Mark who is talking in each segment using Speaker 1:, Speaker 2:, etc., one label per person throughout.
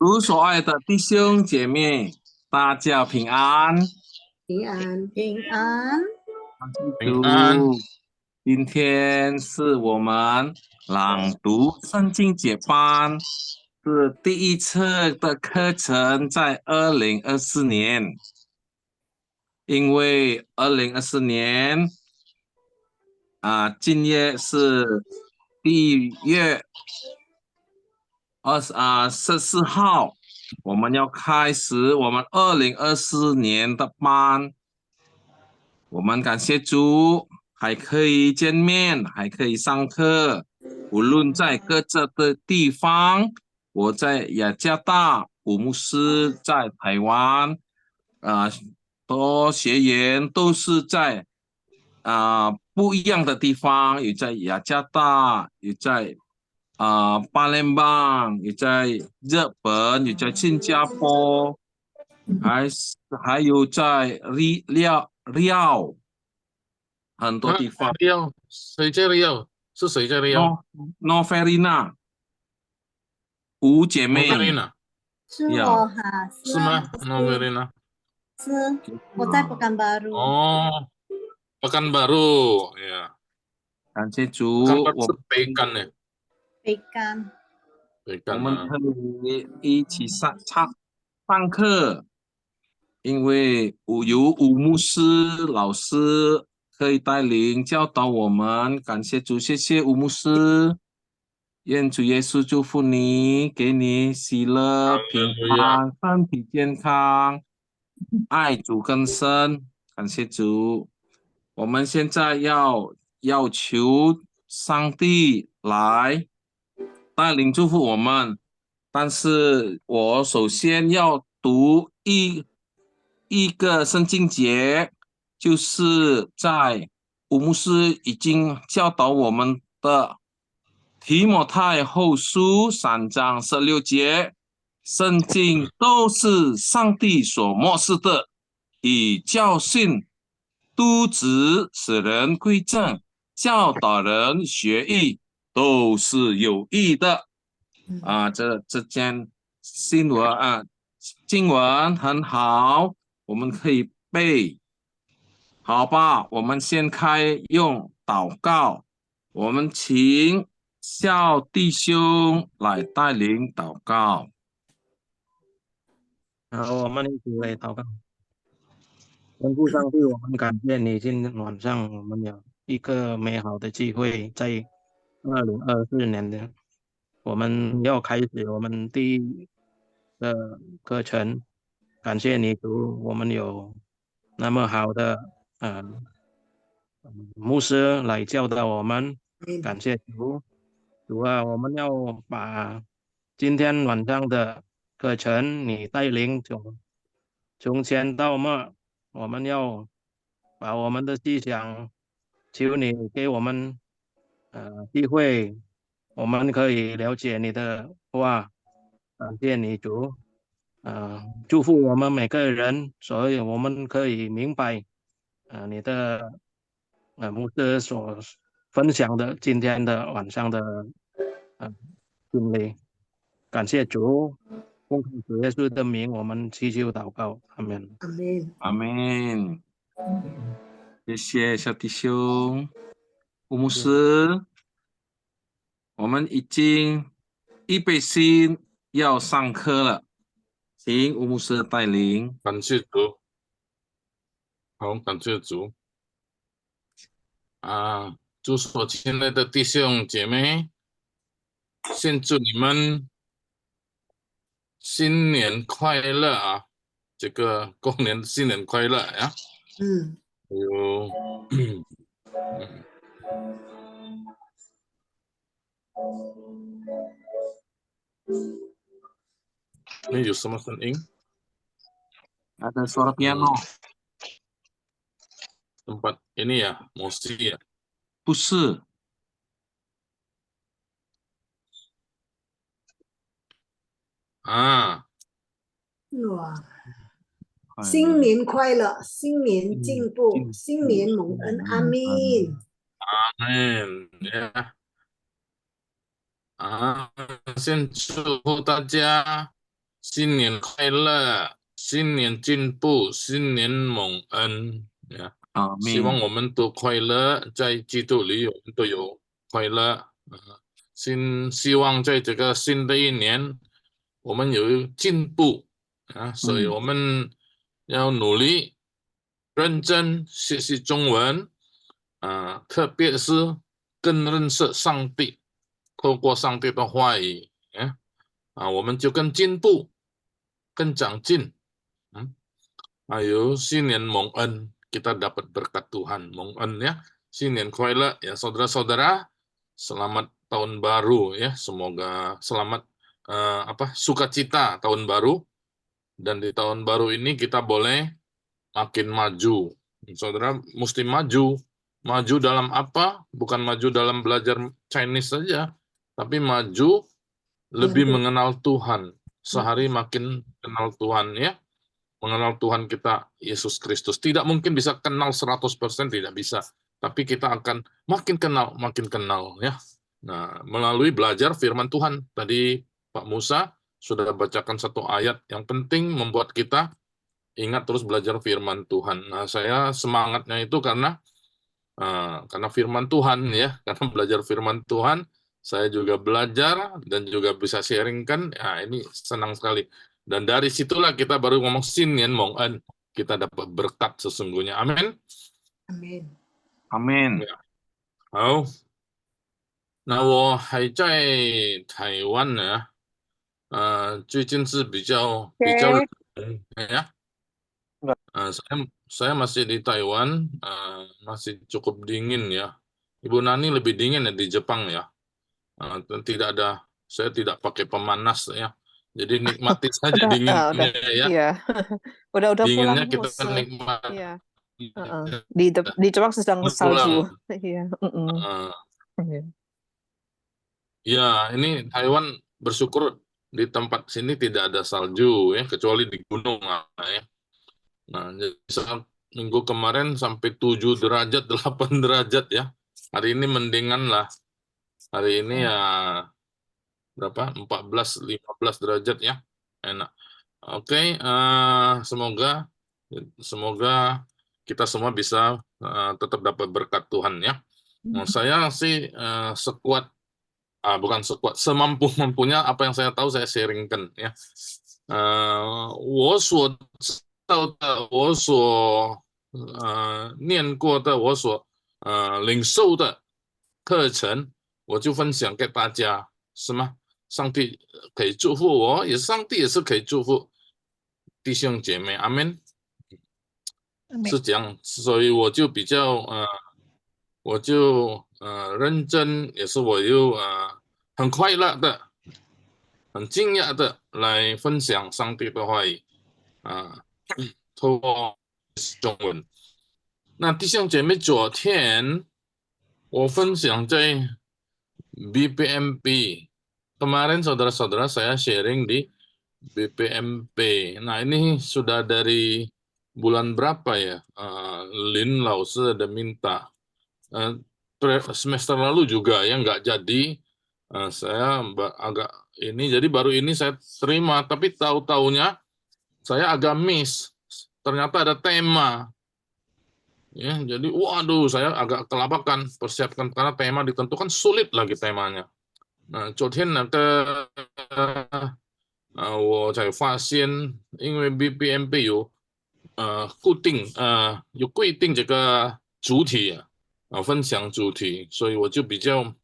Speaker 1: 主所爱的弟兄姐妹，大家平安。
Speaker 2: 平安，平安。
Speaker 3: 平安。
Speaker 1: 主，今天是我们朗读圣经节班，是第一次的课程，在2024年。因为2024年今夜是1月14号，我们要开始我们2024年的班。我们感谢主，还可以见面，还可以上课，无论在各自的地方。我在雅加达，吴牧师在台湾，多学员都是在不一样的地方，有在雅加达，有在巴联邦，有在日本，有在新加坡，还有在利奥很多地方。
Speaker 3: 利奥，谁在利奥？是谁在利奥
Speaker 1: Novelina 五姐妹
Speaker 3: ？Novelina
Speaker 2: 是
Speaker 1: 呀
Speaker 2: 我哈，
Speaker 3: 是吗？Novelina
Speaker 2: 是我在Pekanbaru。
Speaker 3: 哦，Pekanbaru ya。
Speaker 1: 感谢主，Pekanbaru
Speaker 3: 是北干的，
Speaker 2: 北干。
Speaker 3: 北干啊。
Speaker 1: 我们可以一起上课，因为有吴牧师老师可以带领教导我们。感谢主，谢谢吴牧师。愿主耶稣祝福你，给你喜乐、平安、身体健康，爱主更深。感谢主，我们现在要求上帝来带领祝福我们，但是我首先要读一个圣经节，就是在吴牧师已经教导我们的提摩太后书3章16节，圣经都是上帝所默示的，以教训、督职，使人归正，教导人学艺，都是有益的。这件经文很好，我们可以背。好吧，我们先用祷告，我们请孝弟兄来带领祷告。
Speaker 4: 好，我们一起来祷告。天父上帝，我们感谢你，今天晚上我们有一个美好的机会，在2024年我们要开始我们第一个课程。感谢你主，我们有那么好的牧师来教导我们，感谢主。主啊，我们要把今天晚上的课程你带领从前到末，我们要把我们的思想，求你给我们机会，我们可以了解你的话。感谢你主，祝福我们每个人，所以我们可以明白你的牧师所分享的今天的晚上的经历。感谢主，奉主耶稣的名，我们祈求祷告，阿门。
Speaker 2: 阿门。
Speaker 1: 阿门。谢谢小弟兄，吴牧师，我们已经预备心要上课了，请吴牧师带领。
Speaker 3: 感谢主，好，感谢主祝所亲爱的弟兄姐妹，先祝你们新年快乐啊！这个过年新年快乐呀！有什么声音？
Speaker 1: Ada suara piano.
Speaker 3: tempat ini ya, musik ya.
Speaker 1: 不是。
Speaker 2: 哇，新年快乐，新年进步，新年蒙恩，阿门。
Speaker 3: Amin ya. 先祝福大家新年快乐，新年进步，新年蒙恩呀！希望我们都快乐，在基督里我们都有快乐。希望在这个新的一年，我们有进步啊，所以我们要努力、认真学习中文啊，特别是更认识上帝，透过上帝的话语我们就更进步、更长进。Ayo, Sinian Mong En, kita dapat berkat Tuhan. Mong En ya, Sinian Kuala ya saudara-saudara, selamat tahun baru ya, semoga selamat sukacita tahun baru, dan di tahun baru ini kita boleh makin maju. Saudara mesti maju. Maju dalam apa? Bukan maju dalam belajar Chinese saja, tapi maju lebih mengenal Tuhan. Sehari makin kenal Tuhan ya. Mengenal Tuhan kita, Yesus Kristus. Tidak mungkin bisa kenal 100%, tidak bisa. Tapi kita akan makin kenal ya. Nah, melalui belajar firman Tuhan. Tadi Pak Musa sudah bacakan satu ayat yang penting membuat kita ingat terus belajar firman Tuhan. Nah, saya semangatnya itu karena firman Tuhan ya, karena belajar firman Tuhan, saya juga belajar dan juga bisa sharingkan. Ya, ini senang sekali. Dan dari situlah kita baru ngomong Sinian Mong En, kita dapat berkat sesungguhnya. Amin.
Speaker 2: Amin.
Speaker 1: Amin.
Speaker 3: 好，那我还在台湾呢，最近是比较冷ya. Saya masih di Taiwan, masih cukup dingin ya. Ibu Nani lebih dingin ya di Jepang ya. Tidak ada, saya tidak pakai pemanas ya. Jadi nikmati saja dinginnya ya.
Speaker 5: Iya. Udah
Speaker 3: Dinginnya
Speaker 5: pulang
Speaker 3: kita
Speaker 5: musim.
Speaker 3: nikmati.
Speaker 5: Iya. Di Jepang sedang salju. Iya. Iya.
Speaker 3: Ya, ini Taiwan bersyukur di tempat sini tidak ada salju ya, kecuali di gunung ya. Nah, jadi saat minggu kemarin sampai 7 derajat, 8 derajat ya. Hari ini mendingan lah. Hari ini ya berapa? 14, 15 derajat ya. Enak. Oke, semoga kita semua bisa tetap dapat berkat Tuhan ya. Nah, saya sih bukan sekuat, semampu-mampunya apa yang saya tahu saya sharingkan ya. 我所知道的，我所念过的，我所领受的课程，我就分享给大家，是吗？上帝可以祝福我，上帝也是可以祝福弟兄姐妹，阿门。是这样，所以我就比较认真，也是我又很快乐的、很惊讶的来分享上帝的话语透过中文。那弟兄姐妹，昨天我分享在 BPMP, kemarin saudara-saudara saya sharing di BPMP. Nah, ini sudah dari bulan berapa ya? Lin Lause ada minta. Semester lalu juga ya nggak jadi. Saya agak ini, jadi baru ini saya terima, tapi tahu-taunya saya agak miss. Ternyata ada tema. Ya, jadi waduh, saya agak kelabakan persiapkan karena tema ditentukan sulit lagi temanya. Nah, 昨天那个我才发现，因为 BPMP 有规定这个主题分享主题，所以我就比较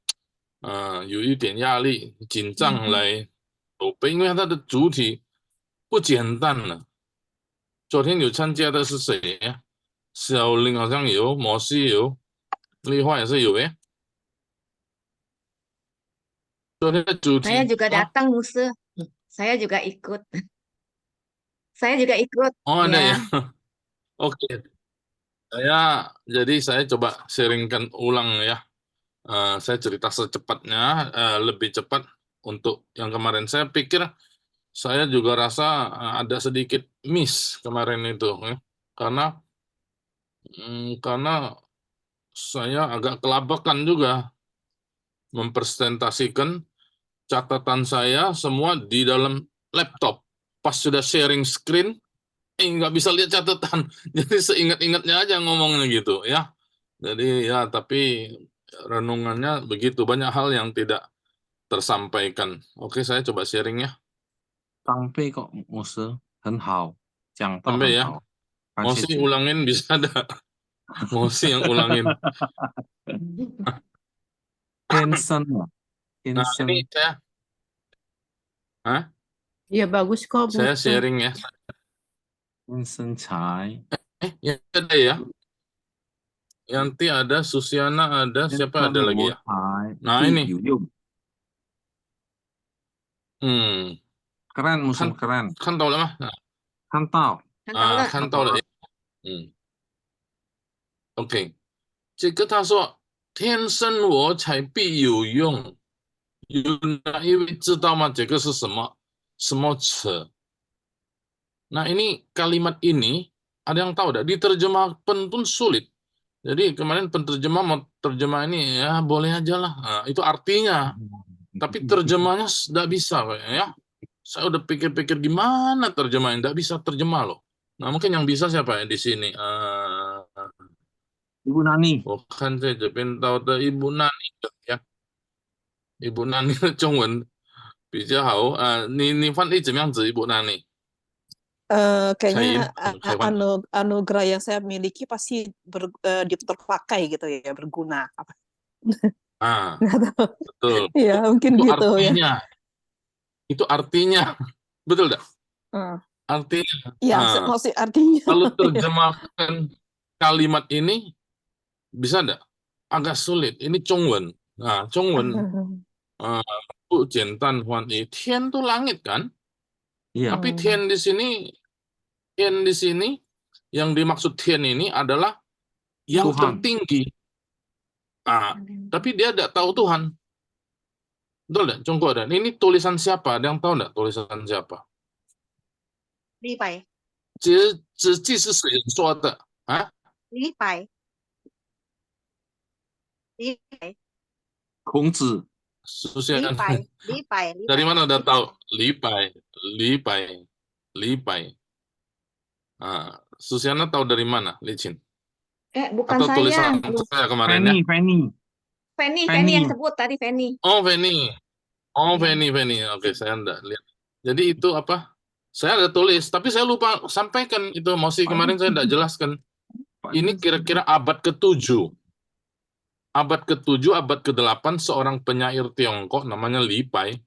Speaker 3: 有一点压力、紧张来筹备，因为它的主题不简单了。昨天有参加的是谁呀？小林好像有，摩西有，丽花也是有诶。昨天的主题
Speaker 6: Saya juga datang, Musa. Saya juga ikut. Saya juga ikut.
Speaker 3: Oh, ada ya.
Speaker 6: Ya.
Speaker 3: Oke. Jadi saya coba sharingkan ulang ya. Saya cerita secepatnya, lebih cepat untuk yang kemarin. Saya pikir saya juga rasa ada sedikit miss kemarin itu ya. Karena saya agak kelabakan juga mempresentasikan catatan saya semua di dalam laptop. pas sudah sharing screen, nggak bisa lihat catatan. Jadi seingat-ingatnya aja ngomongnya gitu ya. Jadi ya, tapi renungannya begitu, banyak hal yang tidak tersampaikan. Oke, saya coba sharing ya.
Speaker 1: 长辈kok 牧师很好，讲到
Speaker 3: Sampai
Speaker 1: 很
Speaker 3: ya.
Speaker 1: 好，感
Speaker 3: Mau
Speaker 1: 谢
Speaker 3: sih
Speaker 1: 主。
Speaker 3: ulangin bisa ada. Mau sih yang ulangin.
Speaker 1: 天生啊，天
Speaker 3: Nah, ini
Speaker 1: 生
Speaker 3: saya, Hah?
Speaker 7: Ya bagus kok,
Speaker 3: Saya
Speaker 7: Bung.
Speaker 3: sharing ya.
Speaker 1: 天生才，
Speaker 3: Ya ada ya. Yanti ada, Susiana ada,
Speaker 1: 天
Speaker 3: siapa
Speaker 1: 生
Speaker 3: ada lagi
Speaker 1: 我
Speaker 3: ya?
Speaker 1: 才
Speaker 3: Nah
Speaker 1: 必
Speaker 3: ini,
Speaker 1: 有用， keren musim keren，
Speaker 3: 看到了吗？
Speaker 1: 看到，
Speaker 6: 看到了，
Speaker 3: 看到了。OK， 这个他说天生我材必有用，有哪一位知道吗？这个是什么词？ Nah ini kalimat ini ada yang tahu, diterjemahkan pun sulit. Jadi kemarin penterjemah mau terjemah ini ya boleh aja lah. Nah, itu artinya, tapi terjemahnya tidak bisa ya. Saya udah pikir-pikir gimana terjemahnya, tidak bisa terjemah loh. Nah mungkin yang bisa siapa ya di sini?
Speaker 1: Ibu Nani，
Speaker 3: Bukan saya Jepin tahu Ibu Nani ya. Ibu Nani 中文比较好。你翻译怎么样子，Ibu Nani？
Speaker 5: Kayaknya
Speaker 3: Kaiwan.
Speaker 5: anugerah yang saya miliki pasti terpakai gitu ya, berguna. Nggak tahu.
Speaker 3: Betul.
Speaker 5: Ya mungkin
Speaker 3: Itu
Speaker 5: gitu ya.
Speaker 3: artinya. Itu artinya. Betul enggak? Artinya.
Speaker 5: Ya, maksud artinya.
Speaker 3: Kalau terjemahkan kalimat ini bisa enggak? Agak sulit. Ini Zhongwen. Nah, Zhongwen. Bu Jentan Huan Yi. Tian itu langit kan?
Speaker 1: iya,
Speaker 3: Tapi Tian di sini yang dimaksud Tian ini adalah yang
Speaker 1: Tuhan.
Speaker 3: tertinggi. Tapi dia tidak tahu Tuhan. Betul enggak? Congko dan ini tulisan siapa? Ada yang tahu enggak tulisan siapa?
Speaker 6: 李白，
Speaker 3: 这既是谁说的啊？
Speaker 6: 李白，李白，
Speaker 1: 孔子，
Speaker 3: Susiana.
Speaker 6: 李白，
Speaker 3: Dari mana udah tahu? Li Pai. Susiana tahu dari mana, Licin?
Speaker 6: bukan
Speaker 3: Atau
Speaker 6: saya.
Speaker 3: tulisan saya kemarin ya?
Speaker 6: Fanny yang sebut tadi, Fanny.
Speaker 3: Oh, Fanny. Fanny. Oke, saya enggak lihat. Jadi itu apa? Saya ada tulis, tapi saya lupa sampaikan itu. Masih kemarin saya enggak jelaskan. Ini kira-kira abad ke-7. Abad ke-7, abad ke-8 seorang penyair Tiongkok namanya Li Pai.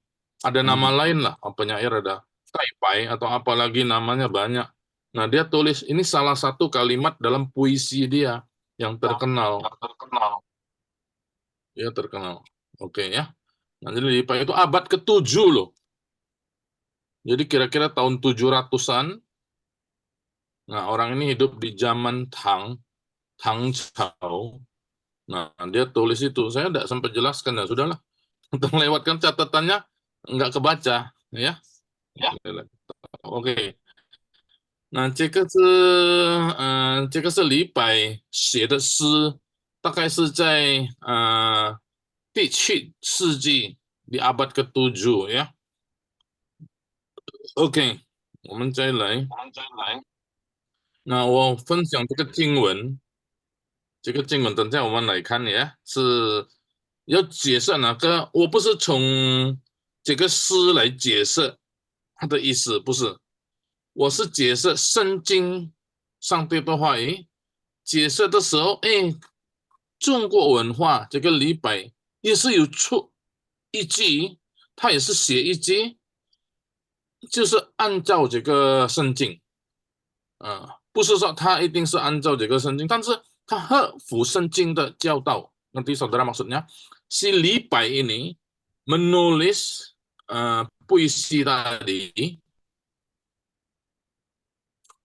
Speaker 3: Ada nama lain lah, penyair ada Tai Pai atau apalagi namanya banyak. Nah, dia tulis ini salah satu kalimat dalam puisi dia yang terkenal. Ya, terkenal. Oke ya. Nah, jadi Li Pai itu abad ke-7 loh. Jadi kira-kira tahun 700-an. Nah, orang ini hidup di zaman Tang Chao. Nah, dia tulis itu. Saya tidak sempat jelaskan ya, sudahlah. Untuk melewatkan catatannya nggak kebaca, ya. Oke. 那这个是李白写的诗，大概是在第7世纪 di abad ke-7 ya. OK， 我们再来。那我分享这个经文，等下我们来看呀，是要解释哪个？我不是从这个诗来解释它的意思，不是。我是解释圣经上帝的话语，解释的时候，中国文化这个李白也是有出一句，他也是写一句，就是按照这个圣经，不是说他一定是按照这个圣经，但是他合乎圣经的教导。Nanti saudara maksudnya, si Li Pai ini menulis puisi tadi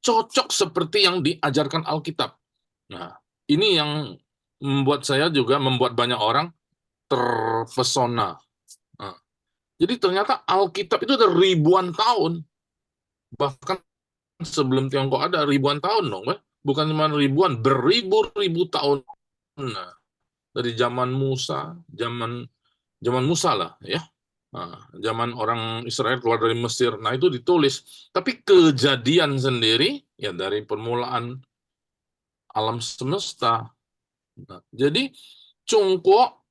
Speaker 3: cocok seperti yang diajarkan Alkitab. Nah, ini yang membuat saya juga membuat banyak orang terpesona. Nah, jadi ternyata Alkitab itu ada ribuan tahun. Bahkan sebelum Tiongkok ada ribuan tahun dong, bukan cuma ribuan, beribu-ribu tahun. Nah, dari zaman Musa lah ya. Zaman orang Israel keluar dari Mesir. Nah, itu ditulis. Tapi kejadian sendiri ya dari permulaan alam semesta. Nah, jadi Cungko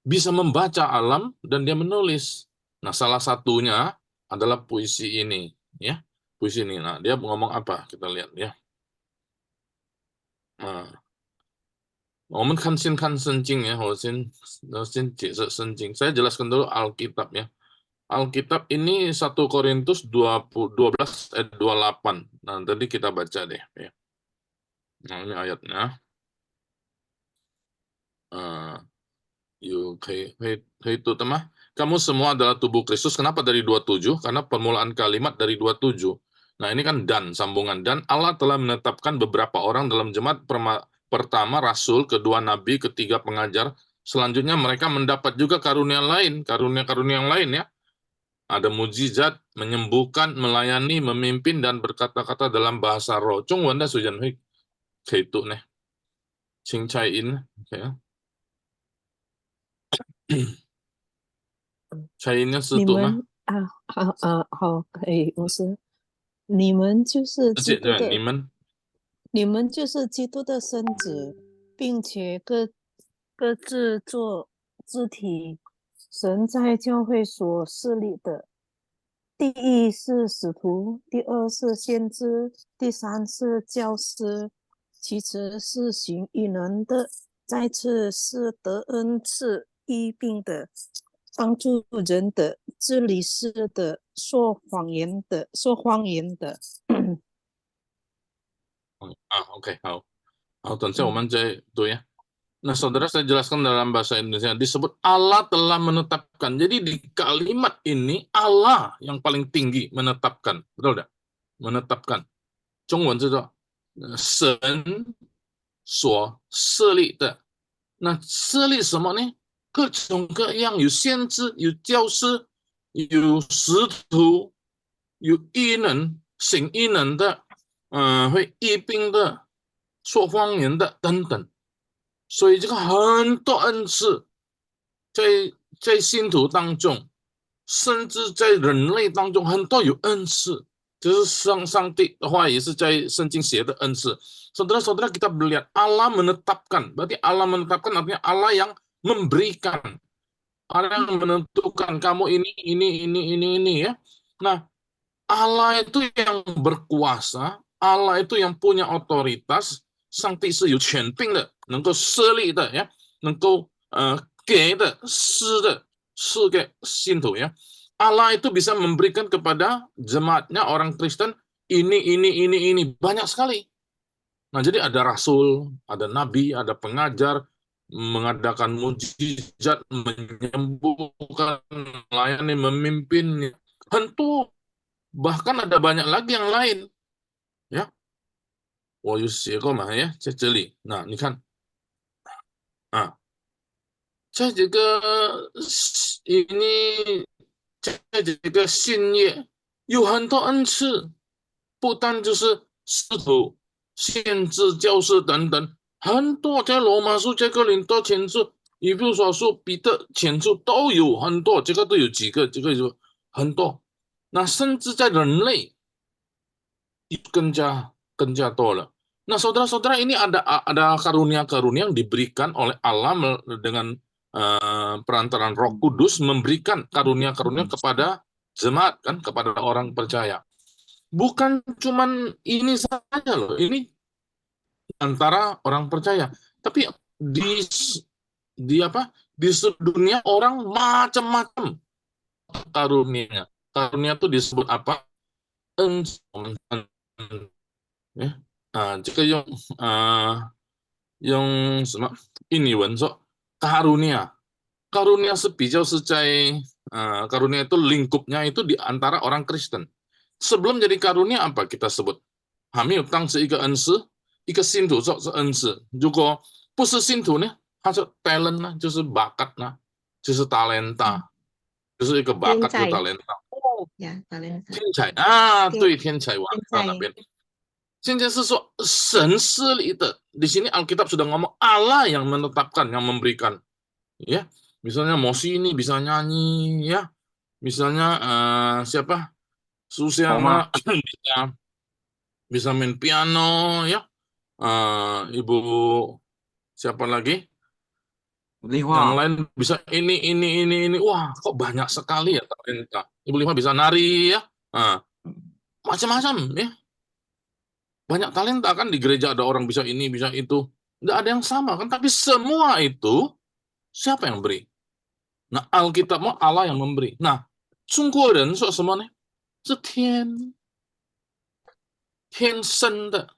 Speaker 3: bisa membaca alam dan dia menulis. Nah, salah satunya adalah puisi ini, ya. Puisi ini. Nah, dia ngomong apa? Kita lihat ya. Nah, 我们看先看圣经ya, 我先解释圣经. Saya jelaskan dulu Alkitab ya. Alkitab ini 1 Korintus 12 ayat 28. Nah, tadi kita baca deh ya. Nah, ini ayatnya. Itu teman. Kamu semua adalah tubuh Kristus. Kenapa dari 27? Karena permulaan kalimat dari 27. Nah, ini kan dan, sambungan. Dan Allah telah menetapkan beberapa orang dalam jemaat pertama rasul, kedua nabi, ketiga pengajar. Selanjutnya mereka mendapat juga karunia lain, karunia-karunia yang lain ya. Ada mujizat, menyembuhkan, melayani, memimpin, dan berkata-kata dalam bahasa roh. Chung wanda sujan hui itu nih. Ching chai in. Chainya
Speaker 5: 你
Speaker 3: setu mah.
Speaker 5: 们好，可以，牧师，你们就是基督
Speaker 3: 对，
Speaker 5: 的，
Speaker 3: 你们
Speaker 5: 就是基督的身子，并且各自做肢体。神在教会所设立的，第一是使徒，第二是先知，第三是教师，其次是行异能的，再次是得恩赐医病的，帮助人的，治理事的，说谎言的。
Speaker 3: Oke, 好，等下我们再读ya. Nah, saudara, saya jelaskan dalam bahasa Indonesia, disebut Allah telah menetapkan. Jadi di kalimat ini Allah yang paling tinggi menetapkan, betul tidak? Menetapkan. 中文叫做神所设立的。那设立什么呢？各种各样，有先知，有教师，有使徒，有异能，行异能的，会医病的，说方言的等等。所以这个很多恩赐在信徒当中，甚至在人类当中，很多有恩赐。就是上帝的话也是在圣经写的恩赐。Saudara-saudara, kita melihat Allah menetapkan. Berarti Allah menetapkan artinya Allah yang memberikan. Allah yang menentukan kamu ini ya. Nah, Allah itu yang berkuasa, Allah itu yang punya otoritas, 上帝是有权柄的，能够设立的呀，能够给的、施的，赐给信徒ya. Allah itu bisa memberikan kepada jemaatnya orang Kristen ini banyak sekali. Nah, jadi ada rasul, ada nabi, ada pengajar, mengadakan mujizat, menyembuhkan, melayani, memimpin, tentu bahkan ada banyak lagi yang lain. Ya. 我有写过嘛呀，在这里。那你看，在这个在这个信业有很多恩赐，不单就是使徒、先知、教师等等，很多在罗马书、在哥林多前书、以弗所书、彼得前书都有很多，这个都有几个，这个有很多。那甚至在人类更加多了。Nah, saudara-saudara, ini ada karunia-karunia yang diberikan oleh Allah dengan perantaraan Roh Kudus, memberikan karunia-karunia kepada jemaat, kan, kepada orang percaya. Bukan cuman ini saja loh, ini antara orang percaya, tapi di seluruh dunia orang macam-macam karunia. Karunia itu disebut apa? Ya. 这个用什么印尼文说 karunia是比较是在karunia itu lingkupnya itu di antara orang Kristen. Sebelum jadi karunia apa kita sebut? 还没有当成一个恩赐，一个信徒说是恩赐。如果不是信徒呢，他说 talent 呢，就是bakat 呢，就是 talenta，就是一个 bakat 就 talenta。Ya,
Speaker 6: talenta.
Speaker 3: 天才对，天才王到那边。现在是说神设立的, di sini Alkitab sudah ngomong Allah yang menetapkan, yang memberikan. Ya, misalnya Mosi ini bisa nyanyi, ya, Misalnya siapa? Susiana bisa main piano ya. Ibu siapa lagi? Yang lain bisa ini. Wah, kok banyak sekali ya talenta. Ibu Lima bisa nari ya. Macam-macam ya. Banyak talenta kan di gereja, ada orang bisa ini, bisa itu. Nggak ada yang sama kan, tapi semua itu siapa yang beri? Nah, Alkitab mau Allah yang memberi. Nah, 中国人说什么呢？是天生的。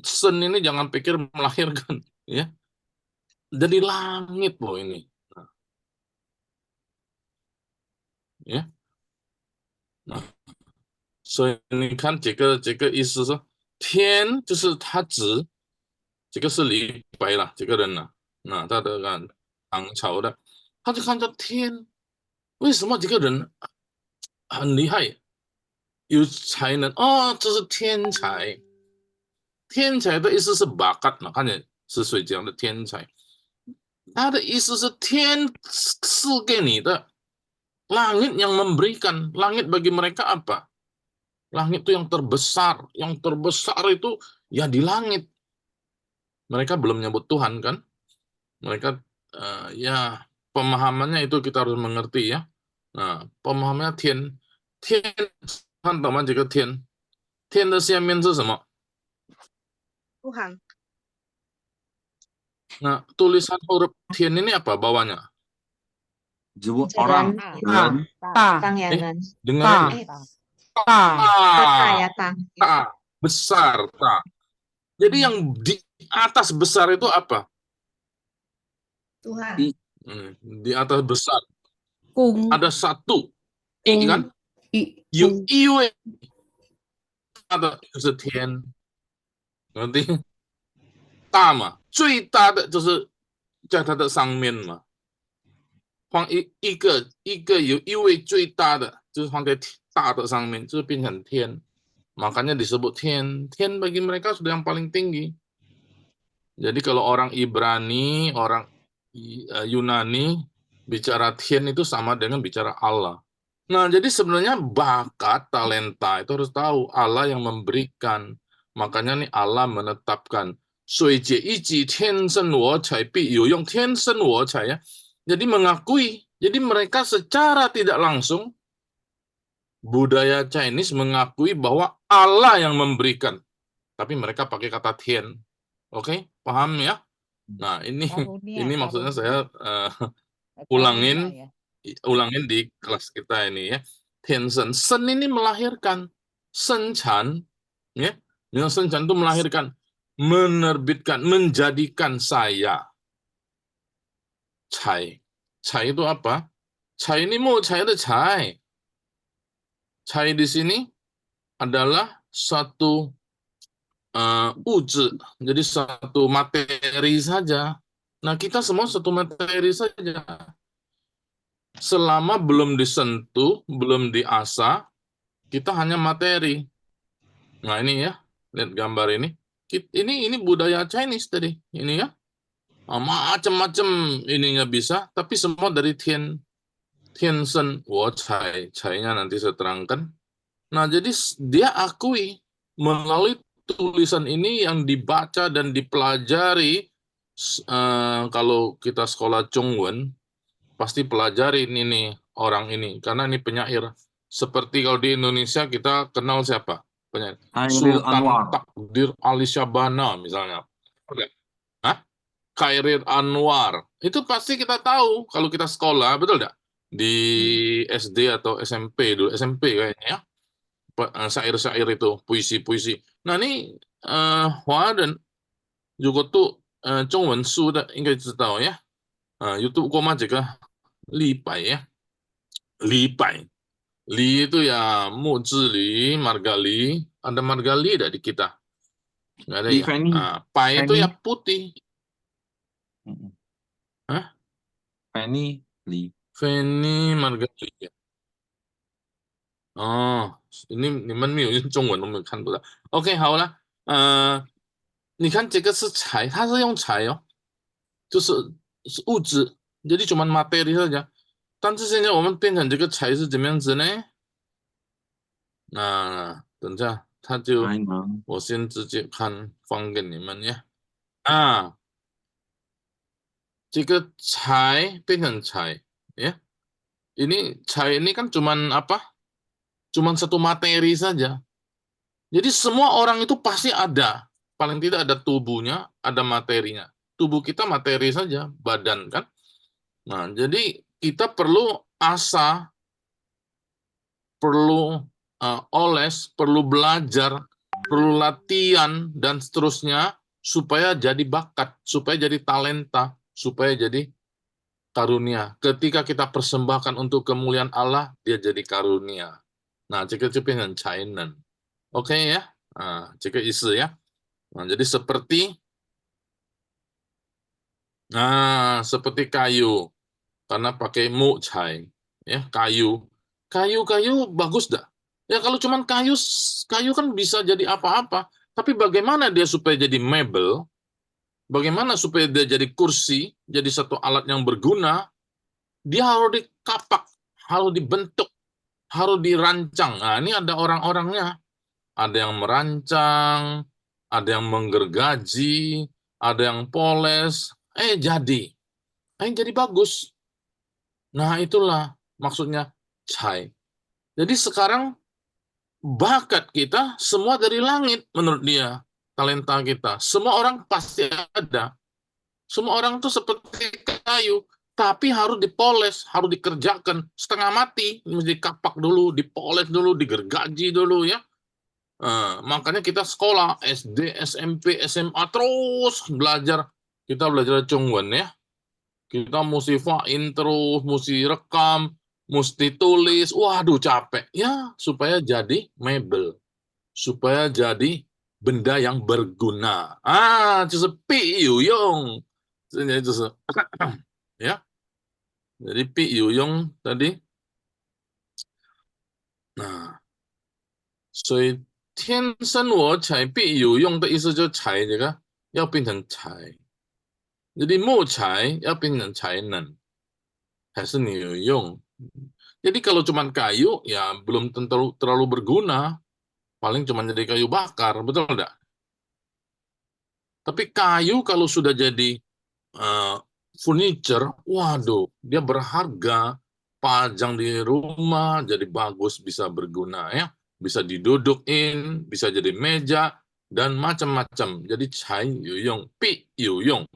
Speaker 3: Sen ini jangan pikir melahirkan, ya. Dari langit loh ini. Nah, ya. Nah, 所以你看这个意思是天就是他指这个是李白了，这个人呢，那他的唐朝的，他就看到天，为什么这个人很厉害，有才能哦，这是天才。天才的意思是 bakat 嘛，看见是谁讲的天才？他的意思是天赐给你的，langit yang memberikan. Langit bagi mereka apa? Langit itu yang terbesar itu ya di langit. Mereka belum menyebut Tuhan kan? Mereka ya pemahamannya itu kita harus mengerti ya. Nah, pemahamannya 天看懂吗？这个天的下面是什么？
Speaker 6: Tuhan.
Speaker 3: Nah, tulisan huruf 天 ini apa bawahnya?
Speaker 1: Orang.
Speaker 6: Tangyangan.
Speaker 3: Dengar
Speaker 6: Ya, tang.
Speaker 3: besar, ta. Jadi yang di atas besar itu apa?
Speaker 6: Tuhan.
Speaker 3: Di atas besar
Speaker 7: Cung.
Speaker 3: ada satu I kan? Iwe ada 就是天，nanti 大嘛，最大的就是在它的上面嘛。放一个有一位最大的，就是放在大的上面，就是变成天。Makanya disebut 天 bagi mereka sudah yang paling tinggi. Jadi kalau orang Ibrani, orang Yunani bicara 天 itu sama dengan bicara Allah. Nah, jadi sebenarnya bakat, talenta itu harus tahu Allah yang memberikan. Makanya nih Allah menetapkan 水解一己天生我材必有用天生我材 ya. Jadi mengakui, jadi mereka secara tidak langsung budaya Chinese mengakui bahwa Allah yang memberikan. Tapi mereka pakai kata 天. Oke, paham ya? Nah, ini maksudnya saya ulangin di kelas kita ini ya. 天生 sen ini melahirkan, senchan ya. Yang senchan itu melahirkan, menerbitkan, menjadikan saya. Cai. Cai itu apa? Cai ini mau cai ada cai. Cai di sini adalah satu uji, jadi satu materi saja. Nah, kita semua satu materi saja. Selama belum disentuh, belum diasah, kita hanya materi. Nah, ini ya, lihat gambar ini. Ini budaya Chinese tadi, ini ya. Macam-macam ininya bisa, tapi semua dari Tiansen Wo Cai. Cai-nya nanti saya terangkan. Nah, jadi dia akui melalui tulisan ini yang dibaca dan dipelajari. Kalau kita sekolah Zhongwen, pasti pelajarin ini orang ini karena ini penyair. Seperti kalau di Indonesia kita kenal siapa penyair? Sultan Takdir Ali Syabana misalnya. Khairil Anwar. Itu pasti kita tahu kalau kita sekolah, betul tidak? Di SD atau SMP dulu, SMP kayaknya ya. Syair-syair itu, puisi-puisi. Nah ini Hua dan juga tuh 中文书的应该知道呀。YouTube 过吗？这个李白呀，李白itu ya Muzi Li, Margali, ada Margali ada di kita. Nggak ada ya. Pai itu ya putih. Hah?
Speaker 1: Fanny Li.
Speaker 3: Fanny Margali ya.哦，你们没有用中文都没有看不到。OK， 好了，你看这个是材，它是用材哦，就是物质，jadi cuma materi saja. 但是现在我们变成这个才是怎么样子呢？那等下他就
Speaker 1: 才能
Speaker 3: 我先直接放给你们呀。啊，这个才变成才ya. Ini才ini kan cuman apa? Cuman satu materi saja. Jadi semua orang itu pasti ada. Paling tidak ada tubuhnya, ada materinya. Tubuh kita materi saja, badan kan. Nah, jadi kita perlu asah, perlu oles, perlu belajar, perlu latihan, dan seterusnya supaya jadi bakat, supaya jadi talenta, supaya jadi karunia. Ketika kita persembahkan untuk kemuliaan Allah, dia jadi karunia. Nah, 这个就变成才能。OK ya? Nah, 这个意思ya. Nah, jadi seperti kayu, karena pakai mu cai, ya kayu, kayu bagus dah. Ya kalau cuman kayu kan bisa jadi apa-apa. Tapi bagaimana dia supaya jadi mebel? Bagaimana supaya dia jadi kursi, jadi satu alat yang berguna? Dia harus dikapak, harus dibentuk, harus dirancang. Nah, ini ada orang-orangnya. Ada yang merancang, ada yang menggergaji, ada yang poles, jadi. Jadi bagus. Nah, itulah maksudnya cai. Jadi sekarang bakat kita semua dari langit menurut dia, talenta kita. Semua orang pasti ada. Semua orang itu seperti kayu, tapi harus dipoles, harus dikerjakan setengah mati, mesti dikapak dulu, dipoles dulu, digergaji dulu ya. Makanya kita sekolah SD, SMP, SMA terus belajar. Kita belajar Chongwen ya. Kita mesti fain terus, mesti rekam, mesti tulis. Waduh capek ya, supaya jadi mebel, supaya jadi benda yang berguna. 就是必有用，这就是ya. Jadi 必有用 tadi. Nah, 所以天生我材必有用的意思就是才这个要变成才。Jadi 木材要变成才能，还是你有用。Jadi kalau cuma kayu ya belum terlalu berguna, paling cuma jadi kayu bakar, betul enggak? Tapi kayu kalau sudah jadi furniture, waduh, dia berharga, pajang di rumah jadi bagus, bisa berguna ya, bisa didudukin, bisa jadi meja dan macam-macam. Jadi cai yuyong, pi yuyong.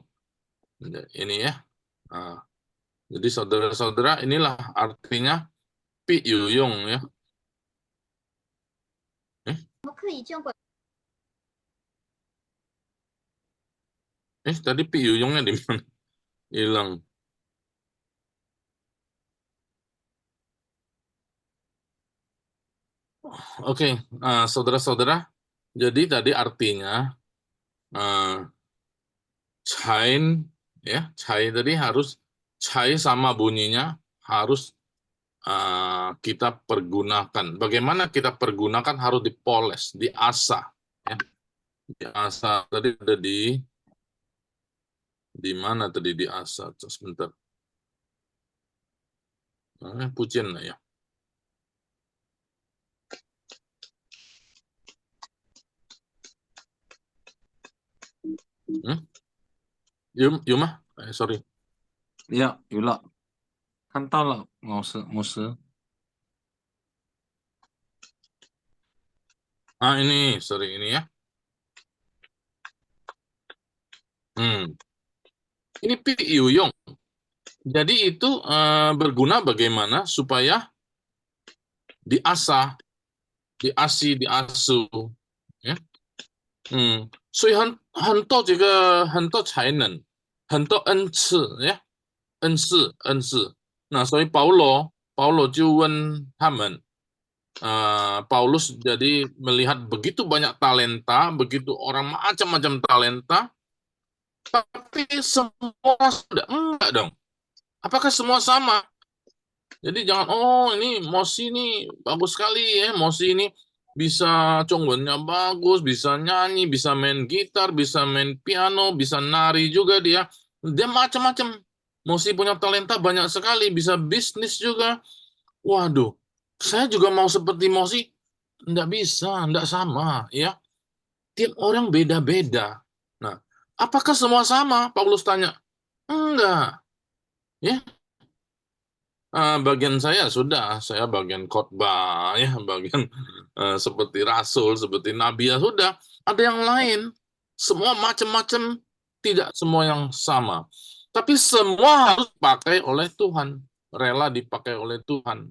Speaker 3: Ini ya. Jadi saudara-saudara, inilah artinya pi yuyong ya. Tadi pi yuyongnya di mana? Hilang. Oke, saudara-saudara, jadi tadi artinya cai ya, cai tadi harus cai sama bunyinya harus kita pergunakan. Bagaimana kita pergunakan harus dipoles, diasah ya. Diasah tadi ada di mana tadi diasah? Sebentar. Pujian lah ya. Yuma? Sorry.
Speaker 1: Ya, 有了，看到了，牧师。
Speaker 3: Ini, sorry, ini ya. Ini pi yuyong. Jadi itu berguna bagaimana supaya diasah, diasuh, ya. 所以很多这个很多才能，很多恩赐呀，恩赐。那所以保罗就问他们，Paulus jadi melihat begitu banyak talenta, begitu orang macam-macam talenta, tapi semua sudah enggak dong. Apakah semua sama? Jadi jangan, ini Mosi ini bagus sekali ya, Mosi ini bisa Chongwennya bagus, bisa nyanyi, bisa main gitar, bisa main piano, bisa nari juga dia. Dia macam-macam. Mosi punya talenta banyak sekali, bisa bisnis juga. Waduh, saya juga mau seperti Mosi. Enggak bisa, enggak sama, ya. Tiap orang beda-beda. Nah, apakah semua sama? Paulus tanya. Enggak, ya. Bagian saya sudah, saya bagian khotbah, ya, bagian seperti rasul, seperti nabi, ya sudah. Ada yang lain, semua macam-macam, tidak semua yang sama. Tapi semua harus dipakai oleh Tuhan, rela dipakai oleh Tuhan.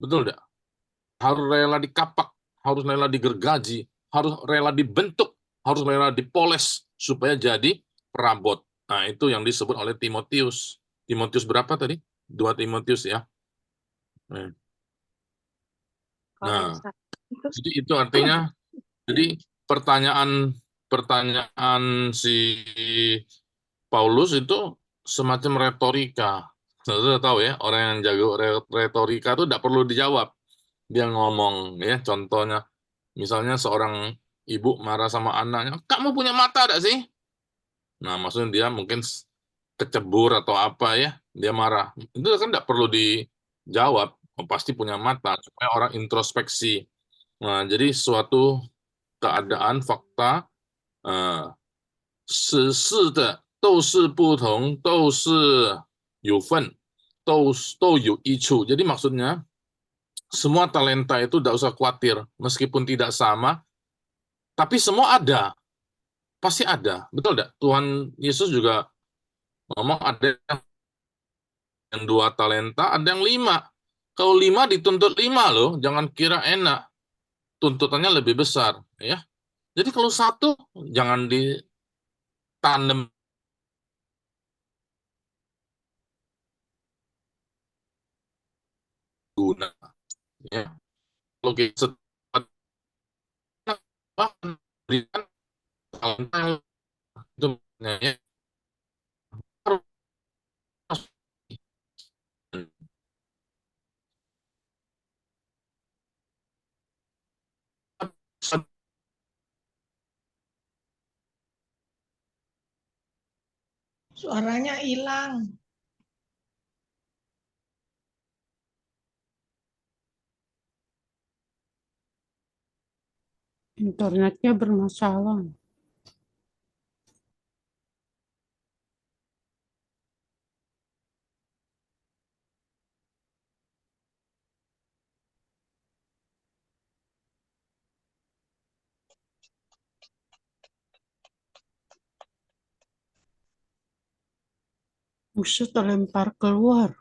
Speaker 3: Betul tidak? Harus rela dikapak, harus rela digergaji, harus rela dibentuk, harus rela dipoles supaya jadi perabot. Nah, itu yang disebut oleh Timotius. Timotius berapa tadi? 2 Timotius ya. Nah, jadi itu artinya, jadi pertanyaan si Paulus itu semacam retorika. Saudara tahu ya, orang yang jago retorika itu tidak perlu dijawab. Dia ngomong ya, contohnya misalnya seorang ibu marah sama anaknya, "Kamu punya mata tidak sih?" Nah, maksudnya dia mungkin kecebur atau apa ya, dia marah. Itu kan tidak perlu dijawab, pasti punya mata, supaya orang introspeksi. Nah, jadi suatu keadaan, fakta, 此事的都是不同，都是有份，都有益处. Jadi maksudnya, semua talenta itu tidak usah khawatir, meskipun tidak sama, tapi semua ada, pasti ada. Betul tidak? Tuhan Yesus juga ngomong ada yang 2 talenta, ada yang 5. Kalau 5 dituntut 5 loh, jangan kira enak. Tuntutannya lebih besar, ya. Jadi kalau 1 jangan ditanam guna, ya. Kalau kita berikan talenta itu, ya.
Speaker 8: Suaranya hilang.
Speaker 7: Internetnya bermasalah. Musuh terlempar keluar.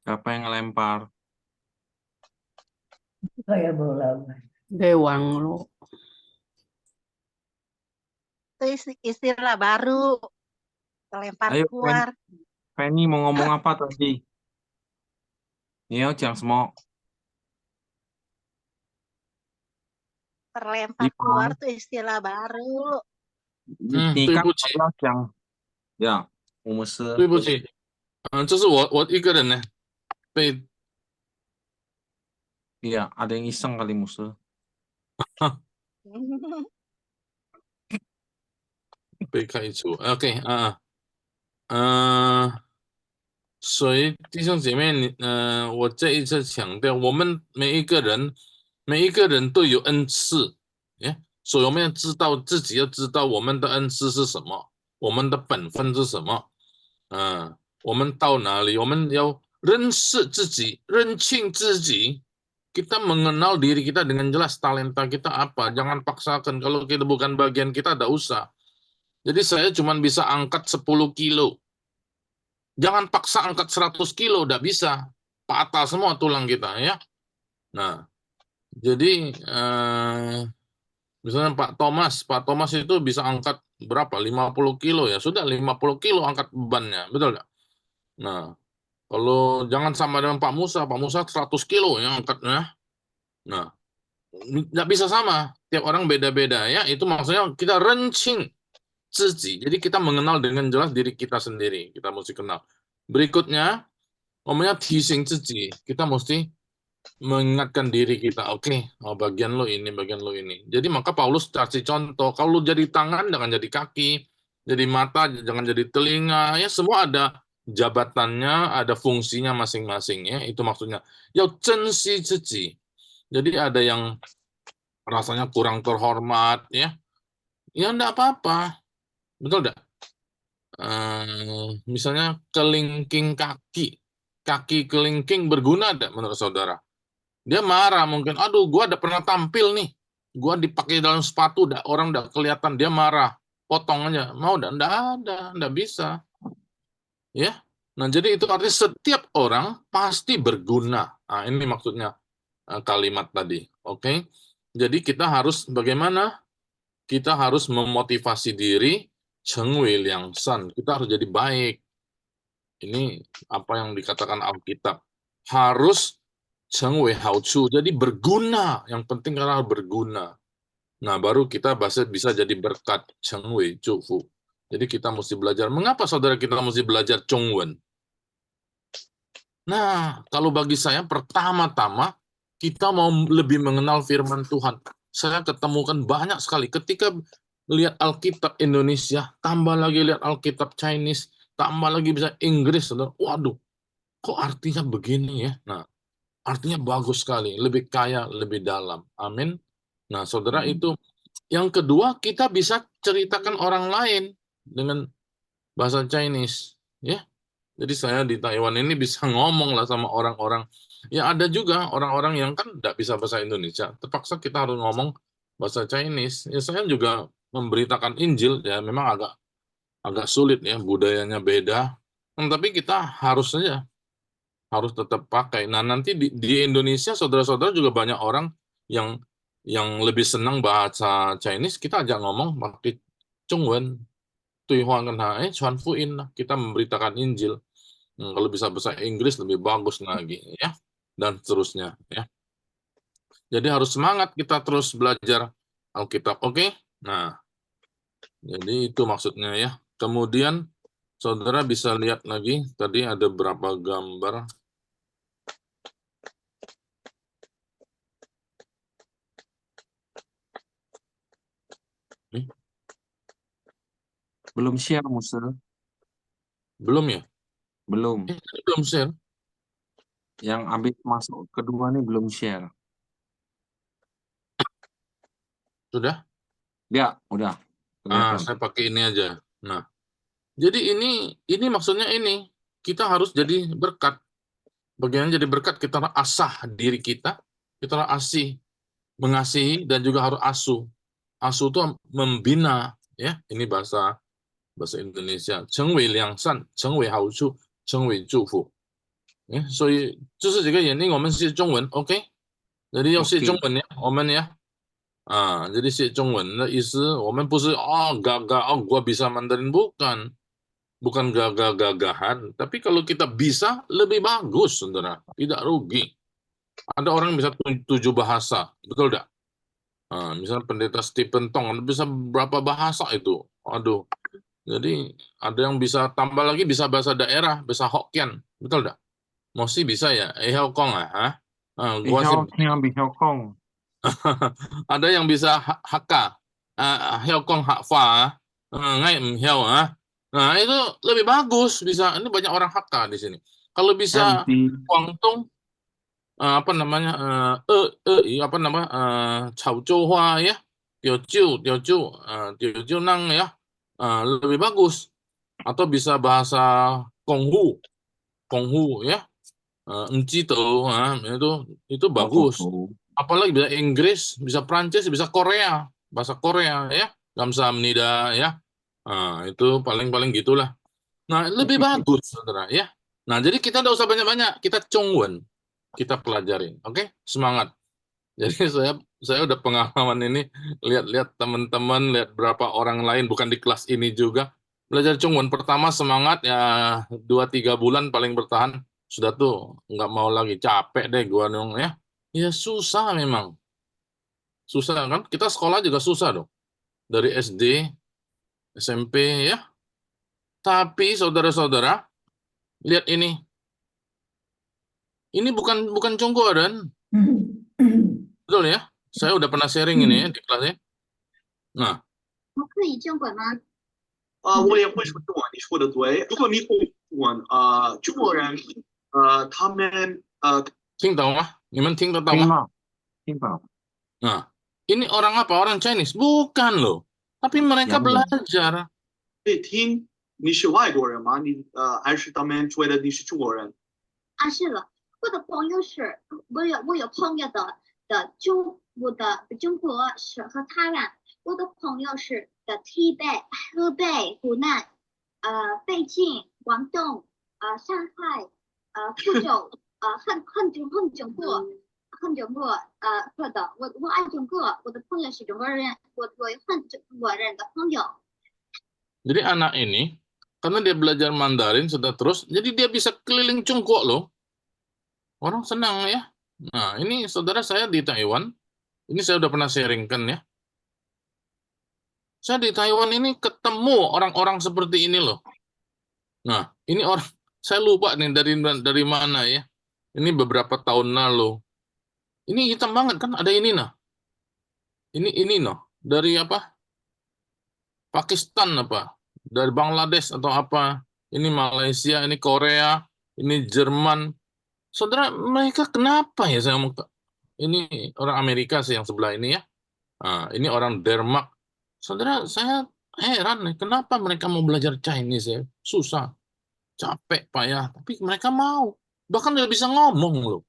Speaker 1: Siapa yang ngelempar?
Speaker 8: Kayak bola.
Speaker 7: Dewang lo.
Speaker 6: Itu istilah baru, terlempar
Speaker 1: Ayo,
Speaker 6: keluar.
Speaker 1: Penny mau ngomong apa tadi? Nio, jangan semua.
Speaker 6: Terlempar keluar tuh istilah baru.
Speaker 1: 你刚才要讲呀，我们是
Speaker 3: 对不起，这是我一个人呢，被
Speaker 1: Iya, ada yang iseng kali musuh.
Speaker 3: 被开除。OK 所以弟兄姐妹，我这一次强调，我们每一个人都有恩赐，所以我们要知道自己，要知道我们的恩赐是什么，我们的本分是什么。我们到哪里，我们要认识自己，认清自己。Kita mengenal diri kita dengan jelas, talenta kita apa. Jangan paksakan, kalau kita bukan bagian kita, tidak usah. Jadi saya cuma bisa angkat 10 kilo. Jangan paksa angkat 100 kilo, tidak bisa. Patah semua tulang kita, ya. Nah, jadi misalnya Pak Thomas itu bisa angkat berapa? 50 kilo ya. Sudah 50 kilo angkat bebannya, betul nggak? Nah, kalau jangan sama dengan Pak Musa 100 kilo yang angkatnya. Nah, nggak bisa sama. Tiap orang beda-beda ya. Itu maksudnya kita rencing ziji. Jadi kita mengenal dengan jelas diri kita sendiri. Kita mesti kenal. Berikutnya, namanya teasing ziji. Kita mesti mengingatkan diri kita. Oke, bagian lo ini, bagian lo ini. Jadi maka Paulus kasih contoh. Kalau lo jadi tangan, jangan jadi kaki. jadi mata, jangan jadi telinga, ya semua ada jabatannya, ada fungsinya masing-masing, ya itu maksudnya. Yao zhenxi ziji. Jadi ada yang rasanya kurang terhormat, ya enggak apa-apa, betul enggak? Misalnya kelingking kaki kelingking berguna enggak menurut saudara? Dia marah mungkin, aduh gua udah pernah tampil nih, gua dipakai dalam sepatu, orang udah kelihatan, dia marah, potong aja, mau enggak ada, enggak bisa, ya. Nah jadi itu artinya setiap orang pasti berguna. Nah ini maksudnya kalimat tadi, oke? Jadi kita harus bagaimana? Kita harus memotivasi diri, Chengwei Liangshan, kita harus jadi baik. Ini apa yang dikatakan Alkitab. Harus Chengwei Haochu, jadi berguna. Yang penting karena berguna. Nah, baru kita bisa jadi berkat Chengwei Jufu. Jadi kita mesti belajar. Mengapa saudara kita mesti belajar Zhongwen? Nah, kalau bagi saya pertama-tama kita mau lebih mengenal firman Tuhan. Saya ketemukan banyak sekali ketika lihat Alkitab Indonesia, tambah lagi lihat Alkitab Chinese, tambah lagi bisa Inggris, saudara. Waduh, kok artinya begini ya? Nah, artinya bagus sekali, lebih kaya, lebih dalam. Amin. Nah, saudara itu. Yang kedua, kita bisa ceritakan orang lain dengan bahasa Chinese, ya. Jadi saya di Taiwan ini bisa ngomong lah sama orang-orang. Ya ada juga orang-orang yang kan tidak bisa bahasa Indonesia. Terpaksa kita harus ngomong bahasa Chinese. Ya saya juga memberitakan Injil, ya memang agak sulit ya, budayanya beda. Tapi kita harus tetap pakai. Nah nanti di Indonesia saudara-saudara juga banyak orang yang lebih senang bahasa Chinese, kita ajak ngomong pakai Zhongwen, Chuan Fuin, kita memberitakan Injil. Kalau bisa bahasa Inggris lebih bagus lagi, ya, dan seterusnya, ya. Jadi harus semangat kita terus belajar Alkitab, oke? Nah, jadi itu maksudnya ya. Kemudian saudara bisa lihat lagi, tadi ada berapa gambar.
Speaker 1: Belum share, Musa.
Speaker 3: Belum ya?
Speaker 1: Belum.
Speaker 3: Belum share.
Speaker 1: Yang habis masuk kedua nih belum share.
Speaker 3: Sudah?
Speaker 1: Ya, udah. Kelihatan.
Speaker 3: Saya pakai ini aja. Nah, jadi ini maksudnya ini. Kita harus jadi berkat. Bagaimana jadi berkat? Kita harus asah diri kita. Kita harus mengasihi, dan juga harus asuh. Asuh itu membina, ya. Ini bahasa Indonesia. 成为良善，成为好处，成为祝福。所以就是这个原因，我们是中文 ，OK？ jadi 要是中文呀，我们呀。jadi si Zhongwen的意思，我们不是gagah, gua bisa Mandarin, bukan gagah-gagahan, tapi kalau kita bisa lebih bagus, saudara, tidak rugi. Ada orang yang bisa 7 bahasa, betul tidak? Misalnya pendeta Stephen Tong bisa berapa bahasa itu? Aduh, jadi ada yang bisa tambah lagi, bisa bahasa daerah, bisa Hokkien, betul tidak? Mosi bisa ya? Kong gua sih ada yang bisa Hakka, Kong Hakfa, ngai Hiao, nah itu lebih bagus bisa. Ini banyak orang Hakka di sini. Kalau bisa Guangdong, apa namanya, apa namanya, Chao Zhou Hua ya, Teojiu Nang ya, lebih bagus. Atau bisa bahasa Konghu ya, Encito, itu bagus. Apalagi bisa Inggris, bisa Prancis, bisa Korea, bahasa Korea ya, Kamsahamnida ya. Itu paling gitulah. Nah, lebih bagus, saudara ya. Nah, jadi kita tidak usah banyak-banyak, kita Zhongwen, kita pelajarin, oke? Semangat. Jadi saya udah pengalaman ini, lihat teman-teman, lihat berapa orang lain, bukan di kelas ini juga, belajar Zhongwen. Pertama semangat ya, 2-3 bulan paling bertahan, sudah tuh nggak mau lagi, capek deh gua dong ya. Ya susah memang. Susah kan? Kita sekolah juga susah dong. Dari SD, SMP ya. Tapi saudara-saudara, lihat ini. Ini bukan Conggodan. Betul ya? Saya udah pernah sharing ini ya di kelasnya. Nah.
Speaker 9: 我也会说中文，你说的对。如果你会中文，中国人，他们
Speaker 3: 听懂吗？你们听得到
Speaker 1: 听
Speaker 3: 吗？
Speaker 1: 到，听到，
Speaker 3: Nah, ini orang apa? Orang Chinese? Bukan loh. Tapi mereka
Speaker 1: 洋人，
Speaker 3: belajar.
Speaker 9: 可以听你是外国人吗？还是他们觉得你是中国人？
Speaker 6: 是的，我的朋友是，我有朋友的中国是和台湾，我的朋友是的西北、河北、湖南，北京、广东，上海，福州，很中国，是的，我爱中国，我的朋友是中国人，我有很中国人的朋友。
Speaker 3: Jadi anak ini, karena dia belajar Mandarin sudah terus, jadi dia bisa keliling Cungkok loh. Orang senang ya. Nah, ini saudara saya di Taiwan. Ini saya udah pernah sharingkan ya. Saya di Taiwan ini ketemu orang-orang seperti ini loh. Nah, ini orang, saya lupa nih dari mana ya. Ini beberapa tahun lalu. Ini hitam banget kan, ada ini nah. Ini noh, dari apa? Pakistan apa? Dari Bangladesh atau apa? Ini Malaysia, ini Korea, ini Jerman. Saudara, mereka kenapa ya saya ini orang Amerika sih yang sebelah ini ya. Nah, ini orang Denmark. Saudara, saya heran nih, kenapa mereka mau belajar Chinese ya? Susah, capek, payah, tapi mereka mau. Bahkan udah bisa ngomong loh.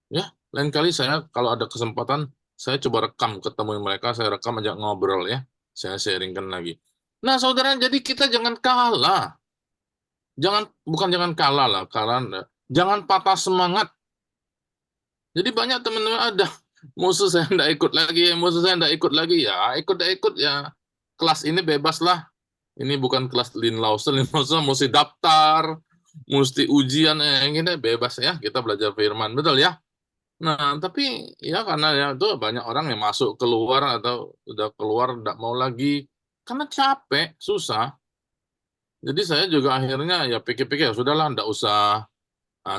Speaker 3: Ya, lain kali saya kalau ada kesempatan, saya coba rekam ketemu mereka, saya rekam ajak ngobrol ya. Saya sharingkan lagi. Nah, saudara, jadi kita jangan kalah. Bukan jangan kalah lah, jangan patah semangat. Jadi banyak teman-teman ada musuh saya enggak ikut lagi, ya ikut ya. Kelas ini bebas lah. Ini bukan kelas Lin Lawson mesti daftar, mesti ujian, ini bebas ya. Kita belajar firman, betul ya. Nah, tapi ya karena ya itu banyak orang yang masuk keluar atau udah keluar enggak mau lagi karena capek, susah. Jadi saya juga akhirnya ya pikir-pikir ya sudahlah enggak usah.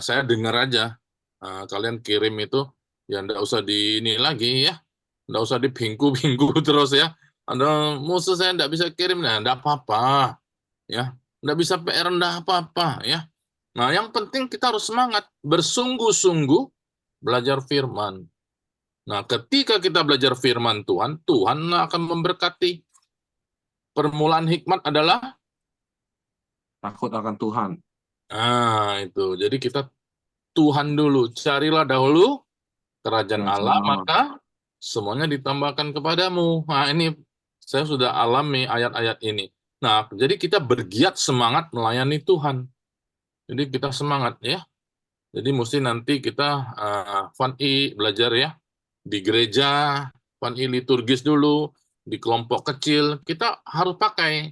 Speaker 3: Saya dengar aja. Kalian kirim itu ya enggak usah di ini lagi ya. Enggak usah dipinggu-pinggu terus ya. Ada musuh saya enggak bisa kirim, nah enggak apa-apa ya. Enggak bisa PR enggak apa-apa ya. Nah, yang penting kita harus semangat, bersungguh-sungguh belajar firman. Nah, ketika kita belajar firman Tuhan, Tuhan akan memberkati. Permulaan hikmat adalah
Speaker 1: takut akan Tuhan.
Speaker 3: Nah, itu. Jadi kita Tuhan dulu, carilah dahulu kerajaan Allah, maka semuanya ditambahkan kepadamu. Nah, ini saya sudah alami ayat-ayat ini. Nah, jadi kita bergiat semangat melayani Tuhan. Jadi kita semangat ya. Jadi mesti nanti kita Fan I belajar ya di gereja, Fan I liturgis dulu, di kelompok kecil kita harus pakai.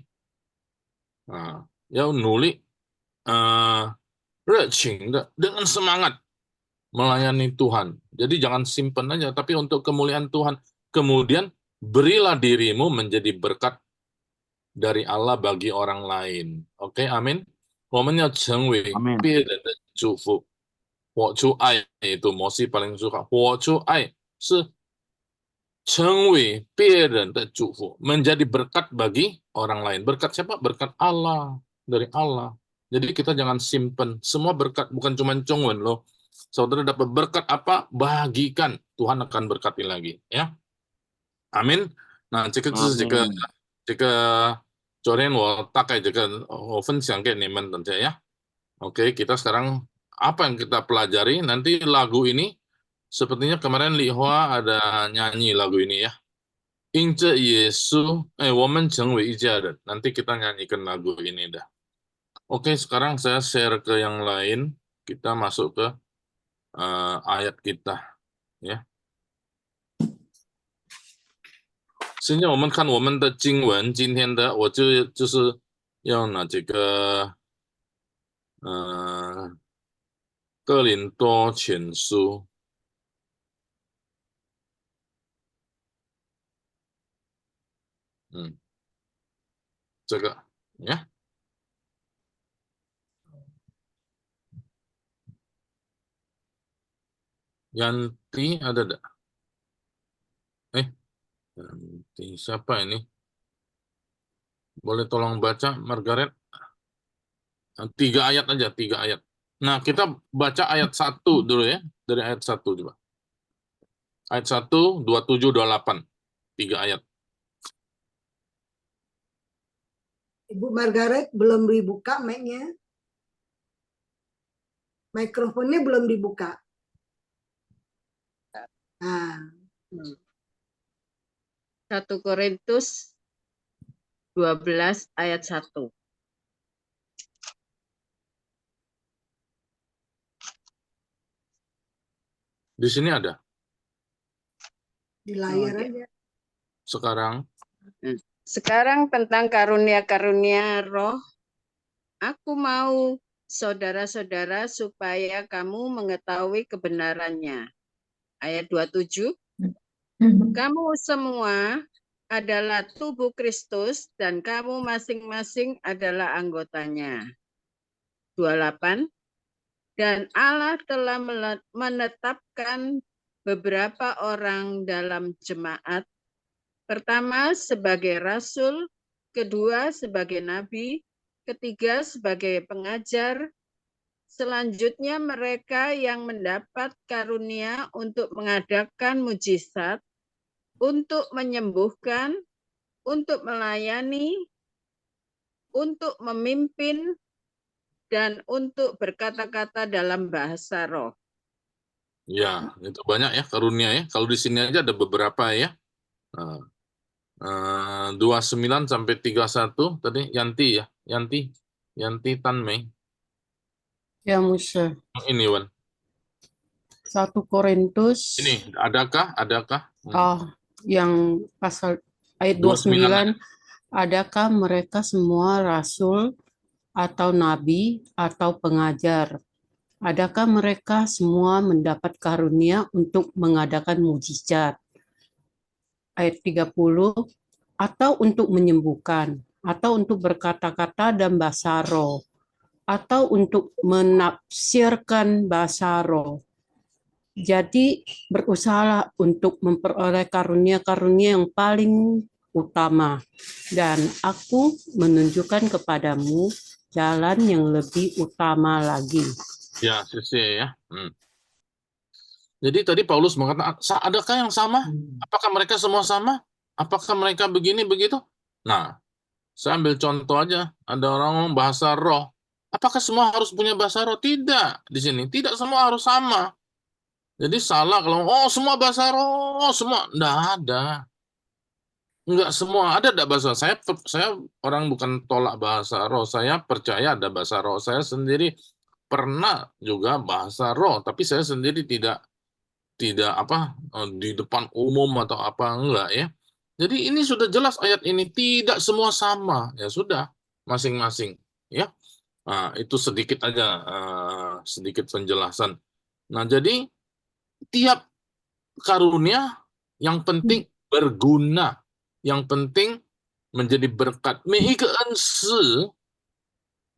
Speaker 3: Nah, ya nuli dengan semangat melayani Tuhan. Jadi jangan simpen aja, tapi untuk kemuliaan Tuhan. Kemudian berilah dirimu menjadi berkat dari Allah bagi orang lain. Oke, amin. 我们要成为别人的祝福，活出爱itu Mosi paling suka. 活出爱是成为别人的祝福, menjadi berkat bagi orang lain. Berkat siapa? Berkat Allah, dari Allah. Jadi kita jangan simpen. Semua berkat bukan cuma cungwen loh. Saudara dapat berkat apa? Bagikan. Tuhan akan berkati lagi. Ya. Amin. Nah, 这个昨天我大概我分享给你们等下ya. Oke, kita sekarang apa yang kita pelajari? Nanti lagu ini sepertinya kemarin Li Hua ada nyanyi lagu ini ya. 因着耶稣，我们成为一家人. Nanti kita nyanyikan lagu ini dah. Oke, sekarang saya share ke yang lain. Kita masuk ke ayat kita, ya. 现在我们看我们的经文，今天的我就是要拿这个哥林多前书。这个呀。Yanti ada enggak? Yanti siapa ini? Boleh tolong baca, Margaret? 3 ayat aja, 3 ayat. Nah, kita baca ayat 1 dulu ya. Dari ayat 1 coba. Ayat 1, 27, 28. 3 ayat.
Speaker 2: Ibu Margaret belum dibuka mic-nya. Mikrofonnya belum dibuka. Nah.
Speaker 10: 1 Korintus 12 ayat 1.
Speaker 3: Di sini ada.
Speaker 2: Di layar aja.
Speaker 10: Sekarang tentang karunia-karunia roh, aku mau saudara-saudara supaya kamu mengetahui kebenarannya. Ayat 27. Kamu semua adalah tubuh Kristus dan kamu masing-masing adalah anggotanya. 28. Dan Allah telah menetapkan beberapa orang dalam jemaat. Pertama sebagai rasul, kedua sebagai nabi, ketiga sebagai pengajar. Selanjutnya mereka yang mendapat karunia untuk mengadakan mujizat, untuk menyembuhkan, untuk melayani, untuk memimpin, dan untuk berkata-kata dalam bahasa roh.
Speaker 3: Ya, itu banyak ya karunia ya. Kalau di sini aja ada beberapa ya. 29 sampai 31 tadi Yanti ya. Yanti Tanmei.
Speaker 7: Ya Musa.
Speaker 3: Ini Wan.
Speaker 7: 1 Korintus.
Speaker 3: Ini adakah?
Speaker 7: Oh, yang pasal ayat 29. Adakah mereka semua rasul atau nabi atau pengajar? Adakah mereka semua mendapat karunia untuk mengadakan mujizat? Ayat 30. Atau untuk menyembuhkan, atau untuk berkata-kata dan bahasa roh, atau untuk menafsirkan bahasa roh. Jadi berusaha untuk memperoleh karunia-karunia yang paling utama. Dan aku menunjukkan kepadamu jalan yang lebih utama lagi.
Speaker 3: Ya, sisi ya. Jadi tadi Paulus mengatakan, adakah yang sama? Apakah mereka semua sama? Apakah mereka begini, begitu? Nah, saya ambil contoh aja. Ada orang ngomong bahasa roh. Apakah semua harus punya bahasa roh? Tidak. Di sini, tidak semua harus sama. Jadi salah kalau, semua bahasa roh, semua. Nggak ada. Enggak semua. Ada enggak bahasa? Saya orang bukan tolak bahasa roh. Saya percaya ada bahasa roh. Saya sendiri pernah juga bahasa roh. Tapi saya sendiri tidak di depan umum atau apa, enggak ya. Jadi ini sudah jelas ayat ini. Tidak semua sama. Ya sudah. Masing-masing. Ya. Nah, itu sedikit aja. Sedikit penjelasan. Nah, jadi tiap karunia yang penting berguna. Yang penting menjadi berkat. 每一个恩赐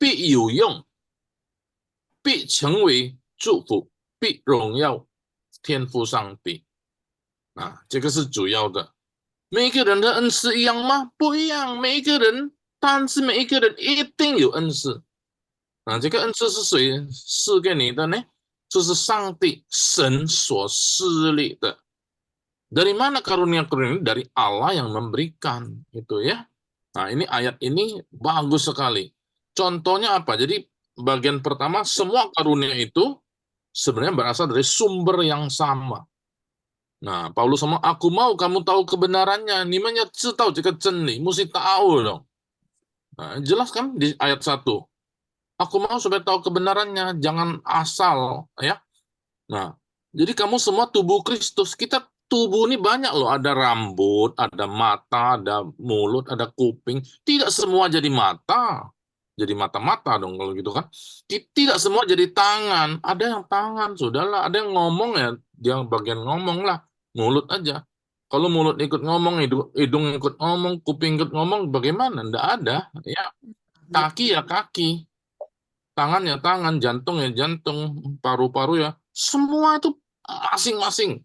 Speaker 3: 必有用，必成为祝福，必荣耀天父上帝。这个是主要的。每一个人的恩赐一样吗？不一样。每一个人，但是每一个人一定有恩赐。这个恩赐是谁赐给你的呢？这是上帝神所施力的。Dari mana karunia-karunia ini? Dari Allah yang memberikan, gitu ya. Nah, ini ayat ini bagus sekali. Contohnya apa? Jadi bagian pertama, semua karunia itu sebenarnya berasal dari sumber yang sama. Nah, Paulus sama, aku mau kamu tahu kebenarannya. Nimanya tahu jika ceni, mesti tahu dong. Nah, jelas kan di ayat 1. Aku mau supaya tahu kebenarannya, jangan asal, ya. Nah, jadi kamu semua tubuh Kristus. Kita tubuh ini banyak loh, ada rambut, ada mata, ada mulut, ada kuping. Tidak semua jadi mata. Jadi mata-mata dong kalau gitu kan. Tidak semua jadi tangan. Ada yang tangan, sudahlah. Ada yang ngomong ya, dia bagian ngomong lah. Mulut aja. Kalau mulut ikut ngomong, hidung ikut ngomong, kuping ikut ngomong, bagaimana? Tidak ada. Ya. Kaki ya kaki. Tangan ya tangan, jantung ya jantung, paru-paru ya. Semua itu masing-masing.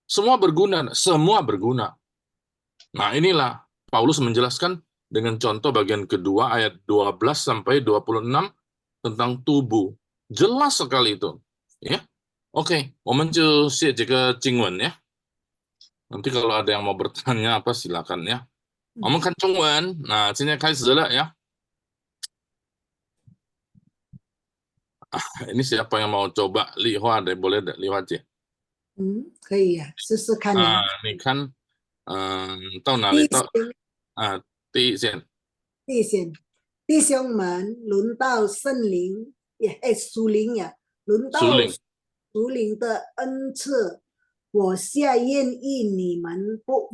Speaker 3: Semua berguna. Nah, inilah Paulus menjelaskan dengan contoh bagian kedua ayat 12 sampai 26 tentang tubuh. Jelas sekali itu. Ya. OK， 我们就写这个经文呀。nanti kalau ada yang mau bertanya apa silakan ya. 我们看中文，那今天开始了呀。ini siapa yang mau coba 丽花的boleh的丽花姐？
Speaker 2: 可以呀，试试看呀。
Speaker 3: 你看，到哪里到？第一线。
Speaker 2: 第一线，弟兄们，轮到圣灵属灵呀，轮到属灵的恩赐。我下愿意你们不，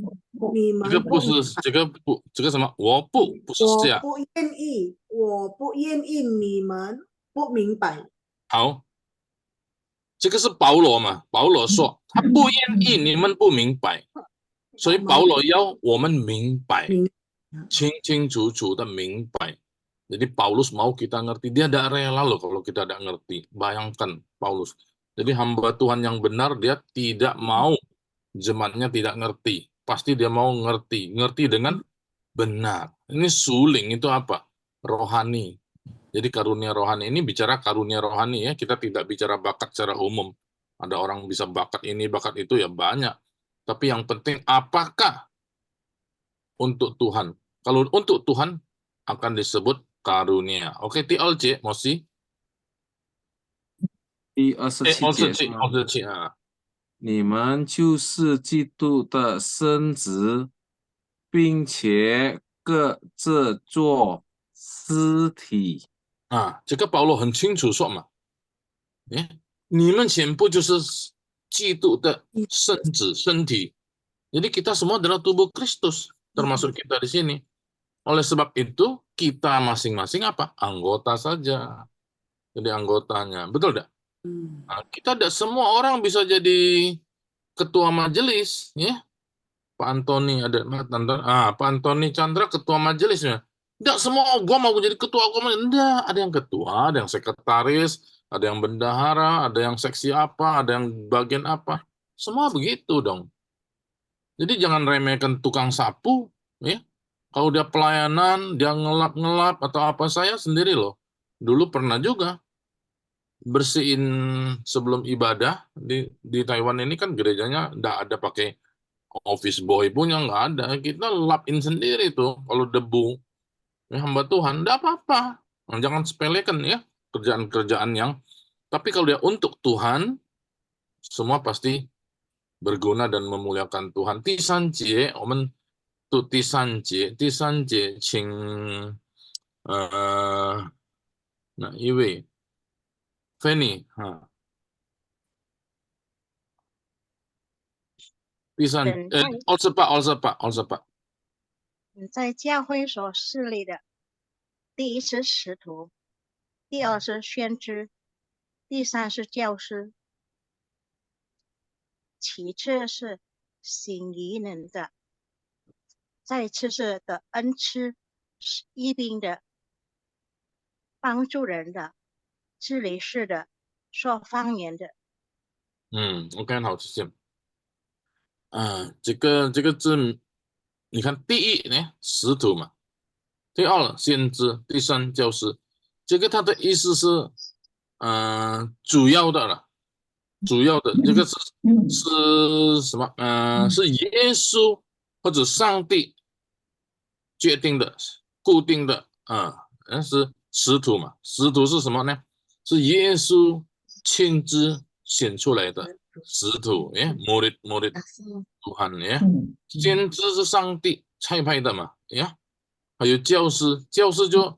Speaker 3: 这个不是这个什么？我不是下。
Speaker 2: 我不愿意你们不明白。
Speaker 3: 好，这个是保罗嘛？保罗说他不愿意你们不明白，所以保罗要我们明白，清清楚楚的明白。Jadi Paulus mau kita ngerti, dia tidak rela loh kalau kita tidak ngerti. Bayangkan Paulus. Jadi hamba Tuhan yang benar dia tidak mau jemaatnya tidak ngerti. Pasti dia mau ngerti dengan benar. Ini suling itu apa? Rohani. Jadi karunia rohani ini bicara karunia rohani ya. Kita tidak bicara bakat secara umum. Ada orang bisa bakat ini, bakat itu ya banyak. Tapi yang penting apakah untuk Tuhan? Kalau untuk Tuhan akan disebut karunia. OK， 第二节，摩西。
Speaker 1: 第27节你们就是基督的身子，并且各自做肢体。
Speaker 3: 这个保罗很清楚说嘛，你们全部就是基督的身子身体。Jadi kita semua adalah tubuh Kristus, termasuk kita di sini. Oleh sebab itu kita masing-masing apa? Anggota saja. Jadi anggotanya, betul tidak? Nah, kita tidak semua orang bisa jadi ketua majelis, ya. Pak Antoni ada, Pak Antoni Chandra ketua majelisnya. Tidak semua, gua mau jadi ketua majelis. Tidak, ada yang ketua, ada yang sekretaris, ada yang bendahara, ada yang seksi apa, ada yang bagian apa. Semua begitu dong. Jadi jangan remehkan tukang sapu, ya. Kalau dia pelayanan, dia ngelap-ngelap atau apa, saya sendiri loh. Dulu pernah juga bersihin sebelum ibadah di Taiwan ini kan gerejanya nggak ada pakai office boy punya, nggak ada. Kita lapin sendiri tuh kalau debu. Ya, hamba Tuhan, nggak apa-apa. Jangan sepelekan ya kerjaan-kerjaan yang. Tapi kalau dia untuk Tuhan, semua pasti berguna dan memuliakan Tuhan. 第三节，我们读第三节，请哪一位 ？Fanny 第三28，
Speaker 11: 在教会所设立的，第一是使徒，第二是先知，第三是教师，其次是行异能的，再次是的恩赐、医病的、帮助人的、治理事的、说方言的。
Speaker 3: OK， 好，谢谢。这个字，你看，第一呢，使徒嘛，第二先知，第三教师。这个它的意思是，主要的了。主要的这个是什么？是耶稣或者上帝决定的、固定的是使徒嘛？使徒是什么呢？是耶稣亲自选出来的使徒，murid Tuhan ya。先知是上帝差派的嘛，还有教师，教师就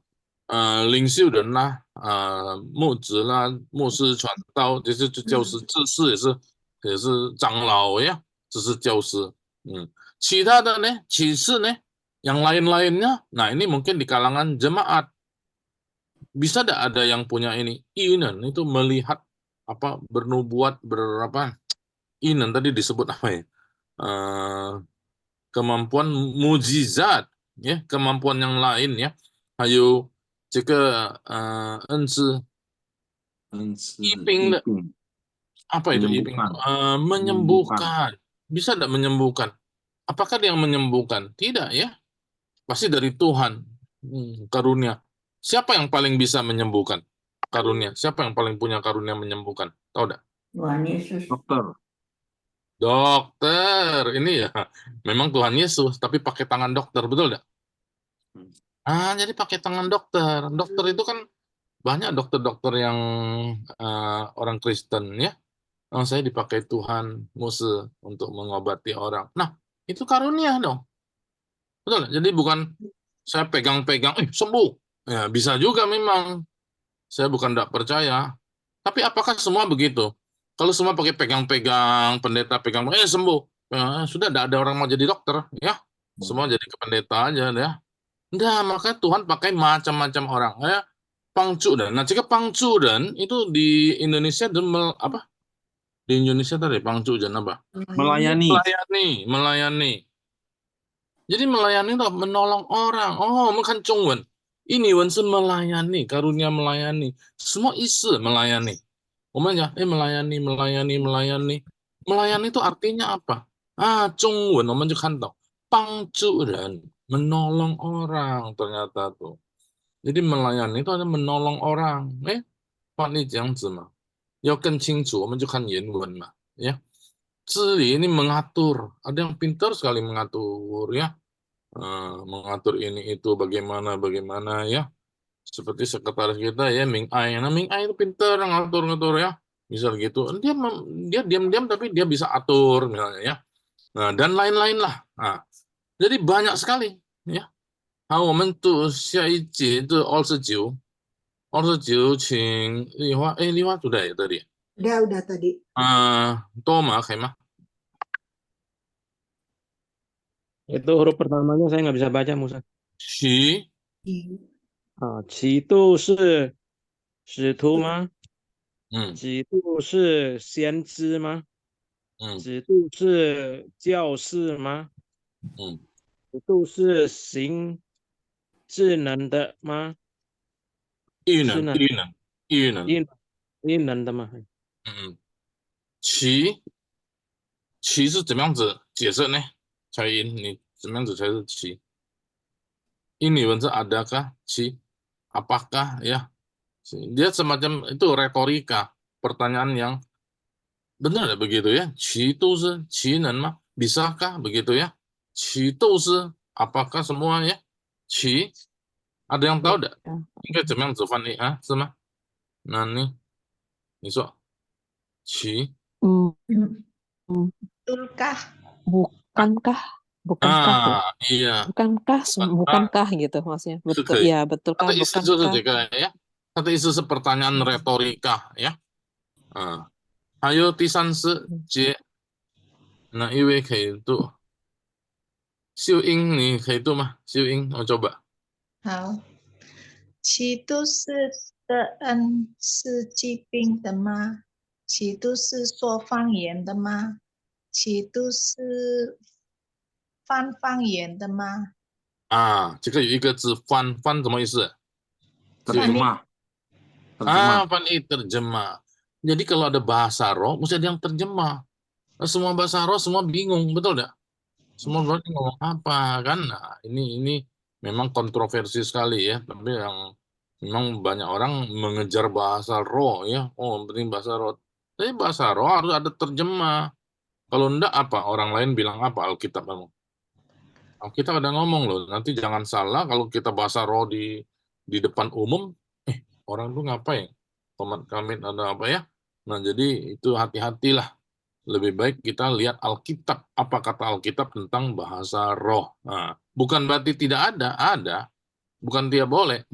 Speaker 3: 领袖人啦，牧子啦，牧师传道，这是教师，执事也是长老呀，这是教师。其他的呢，其次呢，yang lain-lainnya, nah ini mungkin di kalangan jemaat bisa ada yang punya ini inan itu melihat apa bernubuat berapa inan tadi disebut apa ya, kemampuan mujizat ya, kemampuan yang lain ya, hayo 这个恩赐医病的 apa itu医病menyembuhkan bisa tidak menyembuhkan apakah dia yang menyembuhkan tidak ya pasti dari Tuhan. Karunia. Siapa yang paling bisa menyembuhkan? Karunia. Siapa yang paling punya karunia menyembuhkan? Tahu enggak?
Speaker 8: Tuhan Yesus.
Speaker 3: Dokter. Ini ya, memang Tuhan Yesus, tapi pakai tangan dokter, betul enggak? Jadi pakai tangan dokter. Dokter itu kan banyak dokter-dokter yang orang Kristen ya. Saya dipakai Tuhan Musa untuk mengobati orang. Nah, itu karunia dong. Betul nggak? Jadi bukan saya pegang-pegang, sembuh. Ya, bisa juga memang. Saya bukan tidak percaya. Tapi apakah semua begitu? Kalau semua pakai pegang-pegang, pendeta pegang, sembuh. Sudah tidak ada orang mau jadi dokter. Ya, semua jadi ke pendeta aja ya. Nah, maka Tuhan pakai macam-macam orang. Pangcudan. Nah, jika pangcudan itu di Indonesia apa? Di Indonesia tadi pangcudan apa? Melayani. Jadi melayani itu menolong orang. Bukan Chongwen. Ini Wen melayani, karunia melayani. Semua isi melayani. Melayani. Melayani itu artinya apa? Chongwen, pangcudan, menolong orang ternyata tuh. Jadi melayani itu ada menolong orang. Pan ini 这样子嘛。要更清楚，我们就看原文嘛，ya. 治理 ini mengatur, ada yang pintar sekali mengatur, ya. Mengatur ini itu bagaimana ya. Seperti sekretaris kita ya, Ming Ai. Nah, Ming Ai itu pintar ngatur-ngatur ya. Misal gitu, dia diam-diam tapi dia bisa atur misalnya ya. Nah, dan lain-lain lah. Jadi banyak sekali ya. 好，我们读下一节的29，请丽花，丽花读的也tadi.
Speaker 2: Udah tadi.
Speaker 3: Toma, Khaimah.
Speaker 4: Itu huruf pertamanya saya nggak bisa baca, Musa.
Speaker 3: Qi.
Speaker 4: 启度是使徒吗？启度是先知吗？启度是教士吗？启度是行智能的吗？
Speaker 3: 异能
Speaker 4: 的吗？
Speaker 3: 其是怎么样子解释呢？彩云，你怎么样子才是其？英语文字 adakah 其 apakah ya? Dia semacam itu retorika, pertanyaan yang benar ya begitu ya? 其都是其能吗？ bisakah begitu ya? 其都是 apakah semua ya? 其 ada yang tahu enggak? 应该怎么样子翻译是吗？那你说其
Speaker 5: Betulkah? Bukankah?
Speaker 3: Iya.
Speaker 5: Bukankah gitu maksudnya. Betul, ya betulkah?
Speaker 3: Kata isi ya. Kata isi pertanyaan retorika ya. Ayo tisan je. Nah, iwe kayak itu. Xiu Ying nih kayak itu mah. Xiu Ying mau coba.
Speaker 8: 好，其都是的恩是疾病的吗？其都是说方言的吗？其都是翻方言的吗？
Speaker 3: 这个有一个字翻什么意思？
Speaker 1: terjemah.
Speaker 3: Terjemah. Jadi kalau ada bahasa roh, mesti ada yang terjemah. Semua bahasa roh semua bingung, betul enggak? Semua berarti ngomong apa kan? Nah, ini memang kontroversi sekali ya. Tapi yang memang banyak orang mengejar bahasa roh ya. Penting bahasa roh. Tapi bahasa roh harus ada terjemah. Kalau enggak apa? Orang lain bilang apa? Alkitab kamu. Alkitab ada ngomong loh. Nanti jangan salah kalau kita bahasa roh di depan umum. Orang tuh ngapain? Komat kamit ada apa ya? Nah jadi itu hati-hatilah. Lebih baik kita lihat Alkitab. Apa kata Alkitab tentang bahasa roh. Nah, bukan berarti tidak ada. Bukan dia boleh.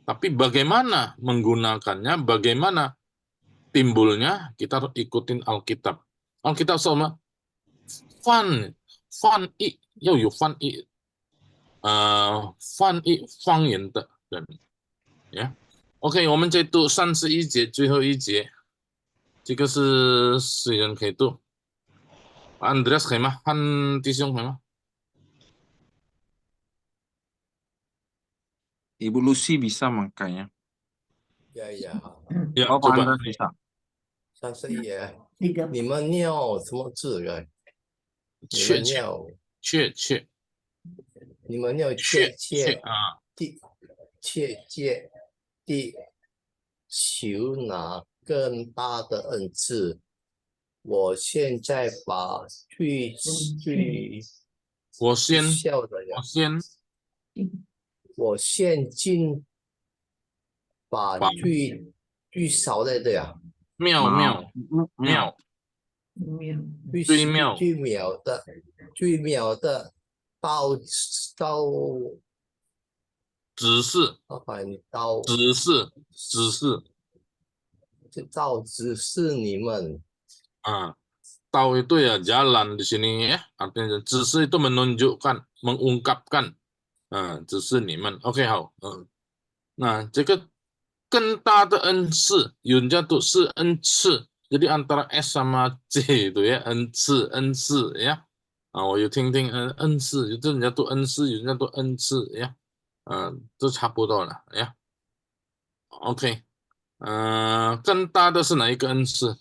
Speaker 3: Tapi bagaimana menggunakannya, bagaimana timbulnya, kita harus ikutin Alkitab. Alkitab sama fan i,有翻译方言的人呀。OK， 我们再读31节，最后一节。这个是谁人可以读 ？Andreas 可以吗？汉弟兄可以吗？
Speaker 1: Ibu Lucy bisa makanya.
Speaker 12: Ya.
Speaker 1: Bapak Andreas bisa.
Speaker 12: 31页，你们念什么字啊？
Speaker 3: 确。
Speaker 12: 你们要切切地求拿更大的恩赐。我现在把我现尽把最少的对呀，
Speaker 3: 妙
Speaker 12: 最妙的到
Speaker 3: 指示
Speaker 12: 你们
Speaker 3: tahu itu ya jalan di sini ya, artinya 指示 itu menunjukkan, mengungkapkan, 指示你们 OK 好，那这个更大的恩赐有人家读是恩赐， jadi antara S sama C itu ya, 恩赐ya， 我有听恩赐， 有人家读恩赐， 有人家读恩赐 ya， 都差不多了呀。 OK， 更大的是哪一个恩赐？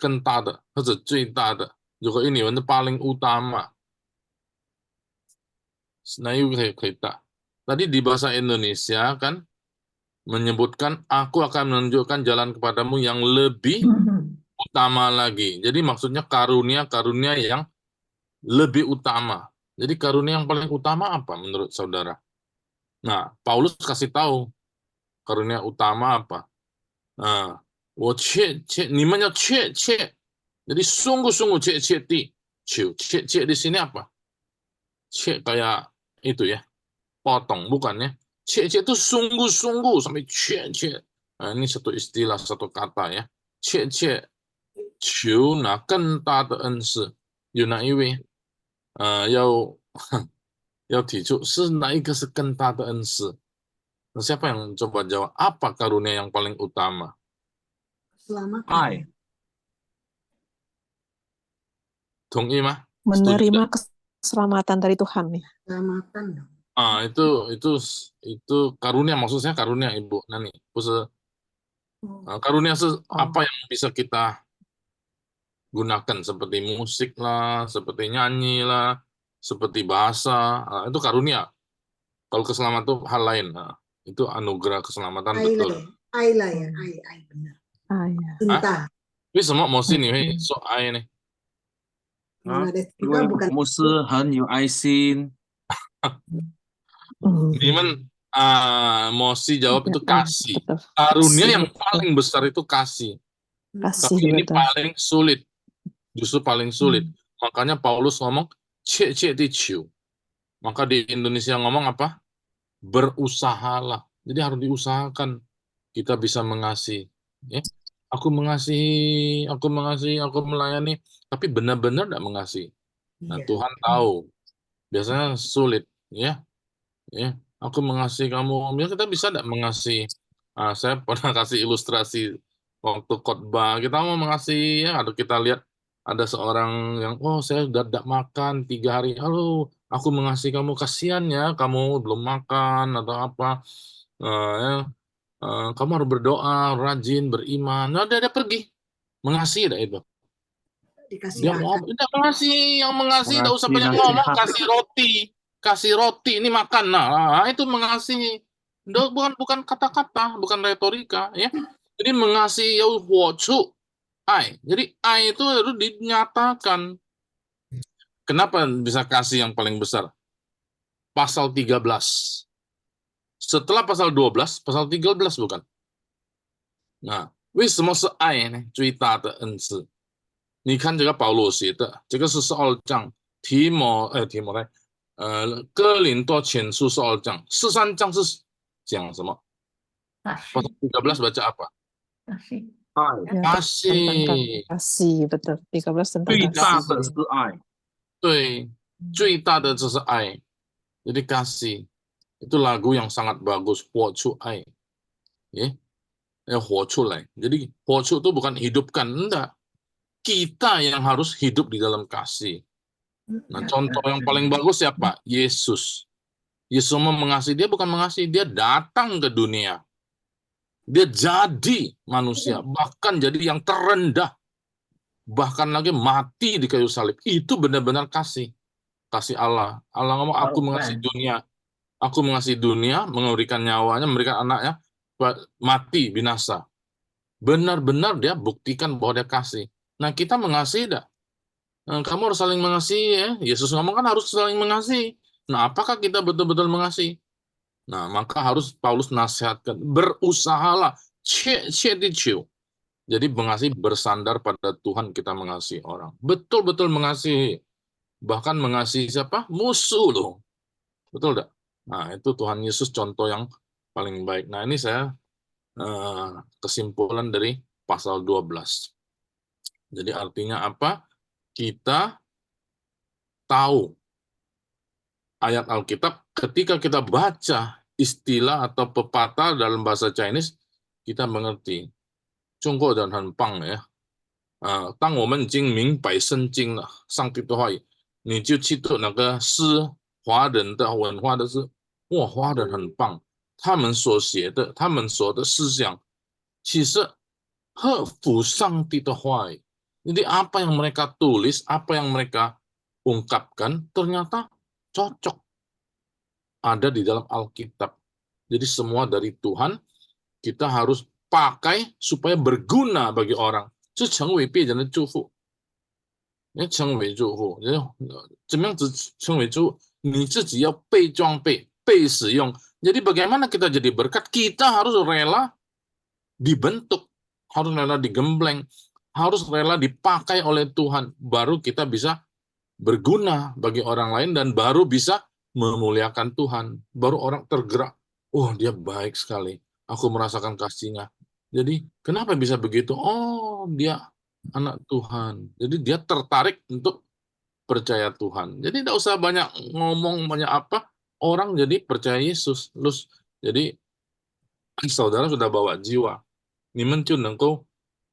Speaker 3: 更大的或者最大的， 如果ini yang paling utama, nah itu kita. Tadi di bahasa Indonesia kan menyebutkan aku akan menunjukkan jalan kepadamu yang lebih utama lagi. Jadi maksudnya karunia yang lebih utama. Jadi karunia yang paling utama apa menurut saudara? Nah, Paulus kasih tahu karunia utama apa. Nah, 你们要切切, jadi sungguh-sungguh di求, 切 di sini apa? 切 kayak itu ya, potong, bukan ya? 切 itu sungguh-sungguh sampai 切. Nah, ini satu istilah, satu kata ya. 切求拿更大的恩赐，有哪一位要提出是哪一个是更大的恩赐？ Nah, siapa yang coba jawab? Apa karunia yang paling utama?
Speaker 2: Keselamatan.
Speaker 3: Tunggu,
Speaker 5: menerima keselamatan dari Tuhan ya.
Speaker 2: Keselamatan.
Speaker 3: Itu karunia, maksudnya karunia Ibu Nani. Karunia apa yang bisa kita gunakan, seperti musik lah, seperti nyanyi lah, seperti bahasa, itu karunia. Kalau keselamatan itu hal lain, itu anugerah keselamatan betul.
Speaker 2: Ai benar. Cinta.
Speaker 3: 为什么摩西你会说爱呢？
Speaker 1: 因为牧师很有爱心。
Speaker 3: 你们Mosi jawab itu kasih. Karunia yang paling besar itu kasih. Tapi ini paling sulit. Justru paling sulit. Makanya Paulus ngomong cek di ciu. Maka di Indonesia ngomong apa? Berusahalah. Jadi harus diusahakan kita bisa mengasihi. Ya. Aku mengasihi, aku melayani, tapi benar-benar tidak mengasihi. Nah, Tuhan tahu. Biasanya sulit, ya. Aku mengasihi kamu. Ya, kita bisa tidak mengasihi. Saya pernah kasih ilustrasi waktu khotbah. Kita mau mengasihi, ya. Kita lihat ada seorang yang, saya sudah tidak makan 3 hari. Halo, aku mengasihi kamu. Kasihan ya, kamu belum makan atau apa. Kamu harus berdoa, rajin, beriman. Nah, dia pergi. Mengasihi dah itu. Dia mau tidak mengasihi, yang mengasihi tidak usah banyak ngomong, kasih roti, ini makan. Nah, itu mengasihi. Bukan kata-kata, bukan retorika, ya. Jadi mengasihi huocu, ai. Jadi ai itu harus dinyatakan. Kenapa bisa kasih yang paling besar? Pasal 13. Setelah pasal 12, pasal 13 bukan? Nah, 为什么是爱呢？最大的恩赐。你看这个保罗写的，这个是12章，哥林多前书12章，13章是讲什么？pasal 13 baca apa?
Speaker 5: Kasih, betul. 13 tentang
Speaker 1: 最大的是爱。
Speaker 3: 对，最大的就是爱。Jadi kasih. Itu lagu yang sangat bagus, 活出爱. Ya, 活出来. Jadi 活出itu bukan hidupkan, enggak. Kita yang harus hidup di dalam kasih. Nah, contoh yang paling bagus siapa? Yesus. Yesus mengasihi, dia bukan mengasihi, dia datang ke dunia. Dia jadi manusia, bahkan jadi yang terendah. Bahkan lagi mati di kayu salib. Itu benar-benar kasih. kasih Allah. Allah ngomong, aku mengasihi dunia. Aku mengasihi dunia, memberikan nyawanya, memberikan anaknya, mati, binasa. Benar-benar dia buktikan bahwa dia kasih. Nah, kita mengasihi tidak? Nah, kamu harus saling mengasihi ya. Yesus ngomong kan harus saling mengasihi. Nah, apakah kita betul-betul mengasihi? Nah, maka harus Paulus nasihatkan, berusahalah, jadi mengasihi bersandar pada Tuhan, kita mengasihi orang. Betul-betul mengasihi. Bahkan mengasihi siapa? Musuh loh. Betul tidak? Nah, itu Tuhan Yesus contoh yang paling baik. Nah, ini saya kesimpulan dari pasal 12. Jadi artinya apa? Kita tahu ayat Alkitab, ketika kita baca istilah atau pepatah dalam bahasa Chinese, kita mengerti. 中国人很棒呀，当我们已经明白圣经了，上帝的话语，你就去读那个诗，华人的文化的是，哇，华人很棒，他们所写的，他们所的思想，其实合乎上帝的话语。Jadi apa yang mereka tulis, apa yang mereka ungkapkan, ternyata cocok ada di dalam Alkitab. Jadi semua dari Tuhan, kita harus pakai supaya berguna bagi orang. 是成为别人的祝福。成为祝福，怎么样子成为祝福？你自己要被装备、被使用。Jadi bagaimana kita jadi berkat? Kita harus rela dibentuk, harus rela digembleng, harus rela dipakai oleh Tuhan. Baru kita bisa berguna bagi orang lain dan baru bisa memuliakan Tuhan. Baru orang tergerak, oh dia baik sekali, aku merasakan kasihnya. Jadi kenapa bisa begitu? Oh, dia anak Tuhan. Jadi dia tertarik untuk percaya Tuhan. Jadi tidak usah banyak ngomong, banyak apa. Orang jadi percaya Yesus. Jadi saudara sudah bawa jiwa. 你们就能够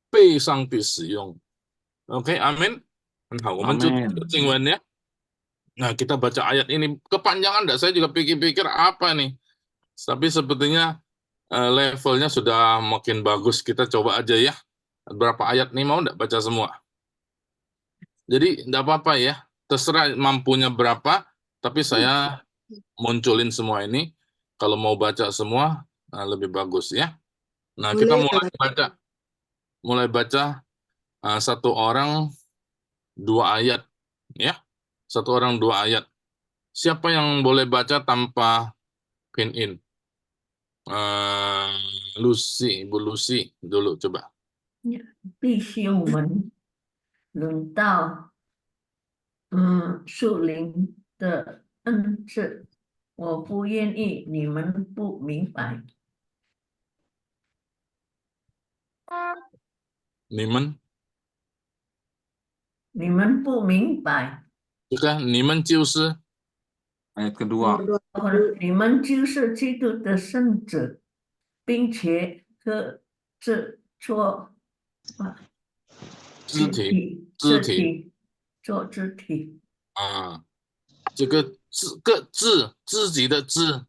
Speaker 3: 被上帝使用。OK, amin. 很好，我们就经文ya. Nah, kita baca ayat ini. Kepanjangan enggak? Saya juga pikir-pikir apa nih. Tapi sepertinya levelnya sudah makin bagus. Kita coba aja ya. Berapa ayat nih, mau enggak baca semua? Jadi enggak apa-apa ya. Terserah mampunya berapa. Tapi saya munculin semua ini. Kalau mau baca semua, lebih bagus ya. Nah, kita mulai baca satu orang 2 ayat ya. Satu orang 2 ayat. Siapa yang boleh baca tanpa pin in? Lucy, Ibu Lucy dulu coba.
Speaker 13: 弟兄们，论到属灵的恩赐，我不愿意你们不明白。
Speaker 3: 你们
Speaker 13: 不明白。
Speaker 3: 你们就是
Speaker 1: ayat kedua.
Speaker 13: 你们就是基督的圣者，并且各自做
Speaker 3: 肢体
Speaker 13: 做肢体。
Speaker 3: 这个自己的自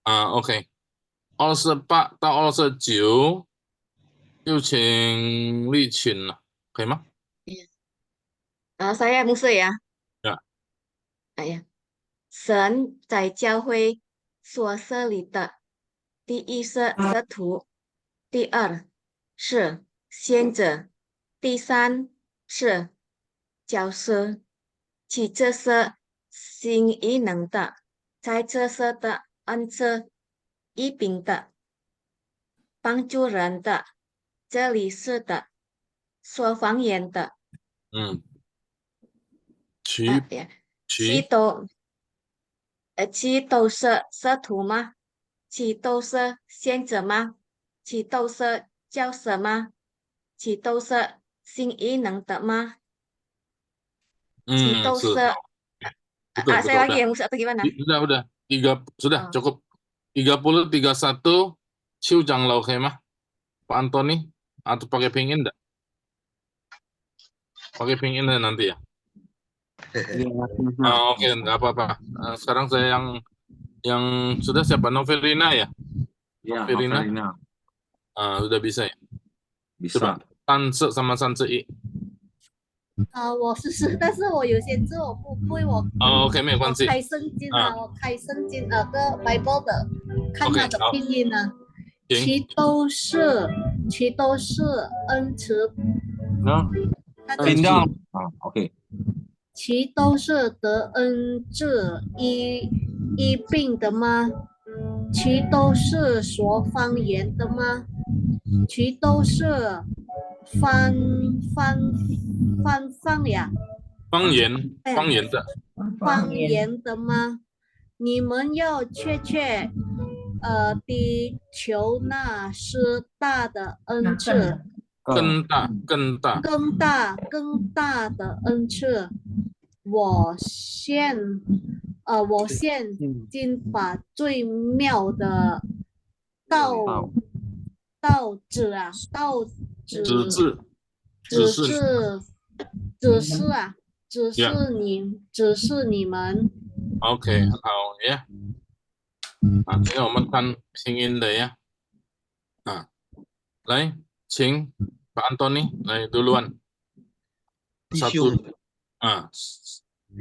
Speaker 3: ，OK， 28到29，就请立群了，可以吗
Speaker 14: ？saya Musa ya.
Speaker 3: Ya.
Speaker 14: 神在教会所设立的，第一是使徒，第二是先知，第三是教师，其次是行异能的，在这些的恩赐医病的，帮助人的，这里是的，说方言的。其都是使徒吗？其都是先知吗？其都是教师吗？其都是行异能的吗？其都是saya lagi yang atau gimana?
Speaker 3: Udah. 3 sudah cukup. 30 31 Ciu Janglau Khemah. Pak Antoni atau pakai pingin enggak? Pakai pingin nanti ya. Oke, enggak apa-apa. Sekarang saya yang sudah siapa? Novelina ya?
Speaker 1: Ya,
Speaker 3: Novelina. Sudah bisa ya?
Speaker 1: Bisa.
Speaker 3: Coba Sanse sama Sanse I.
Speaker 15: 我是，但是我有些字我不会，我
Speaker 3: OK， 没有关系。
Speaker 15: 开圣经啊，我开圣经个 Bible 的，看它的拼音呢，其都是恩慈，
Speaker 1: 听到OK，
Speaker 15: 其都是得恩治医病的吗？其都是说方言的吗？其都是方言的吗？你们要确地求那是大的恩赐，
Speaker 3: 更
Speaker 15: 大的恩赐。我现今把最妙的道指示你们。
Speaker 3: OK， 好呀。现在我们看拼音的呀。来，请Pak Antoni来duluan。
Speaker 16: 弟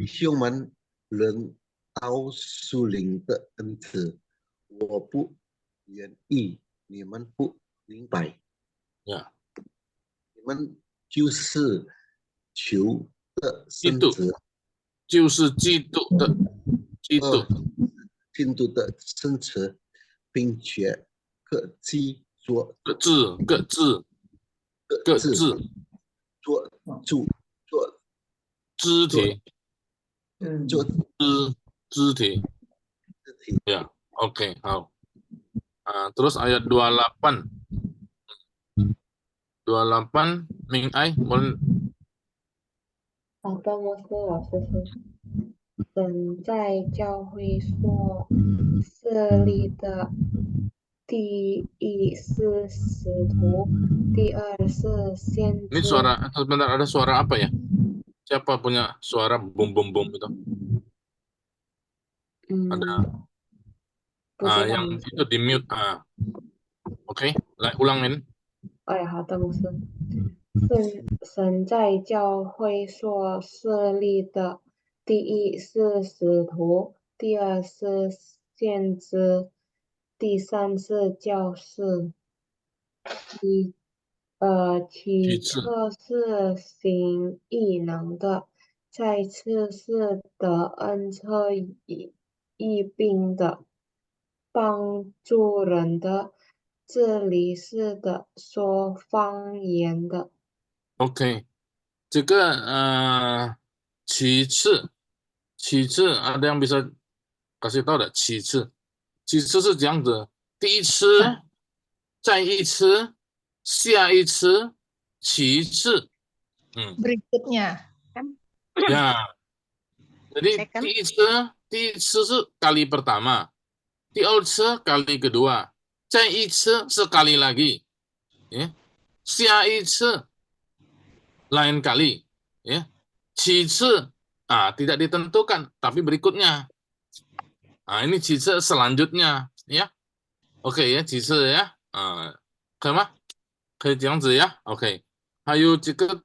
Speaker 16: 兄们，轮到属灵的恩赐，我不愿意你们不明白。你们就是求的圣子，
Speaker 3: 就是基督的
Speaker 16: 圣子，并且各自做
Speaker 3: 肢体，肢体，ya, oke, 好。terus ayat 28, 28, Ming Ai, boleh.
Speaker 17: 好的，牧师老师是神在教会所设立的，第一是使徒，第二是先知。
Speaker 3: Ini suara, sebentar, ada suara apa ya? Siapa punya suara bum bum bum itu? Ada. Yang itu di mute. Oke, 来 ulangin.
Speaker 17: 好的，牧师。神在教会所设立的，第一是使徒，第二是先知，第三是教士，其次是行异能的，再次是得恩赐医病的，帮助人的，治理事的，说方言的。
Speaker 3: Oke, 这个其次 ada yang bisa kasih tahu tidak 其次是这样子，第一次，再一次，下一次，其次。
Speaker 8: Berikutnya.
Speaker 3: Ya, jadi第一次是kali pertama, 第二次 kali kedua, 再一次 sekali lagi, ya, 下一次 lain kali, ya, 其次 tidak ditentukan tapi berikutnya. Ini 其次 selanjutnya, ya. Oke ya, 其次 ya. 可以吗？可以这样子呀。OK， 还有这个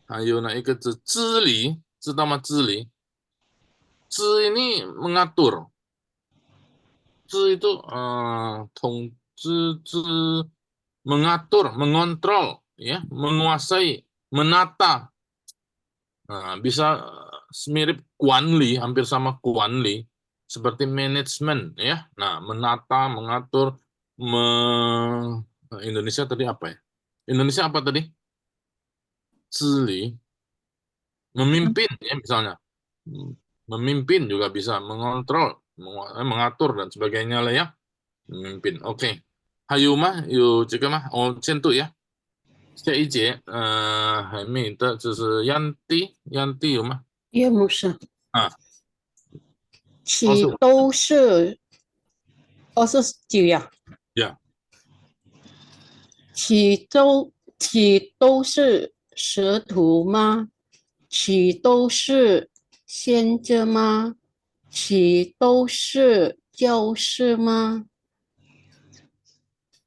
Speaker 3: 还有哪一个字？治理，知道吗？治理，治 ini mengatur， 治 itu 统治，mengatur, mengontrol, ya, menguasai, menata. Bisa mirip 管理, hampir sama 管理, seperti manajemen, ya. Nah, menata, mengatur, Indonesia tadi apa ya? Indonesia apa tadi? 治理, memimpin, ya misalnya. Memimpin juga bisa, mengontrol, mengatur dan sebagainya lah ya. Memimpin, oke. 还有吗？有这个吗？先读呀。下一节，还没的，就是Yanti 有吗？
Speaker 7: 叶牧师。其都是29呀。
Speaker 3: 呀。
Speaker 7: 其都是使徒吗？其都是先知吗？其都是教士吗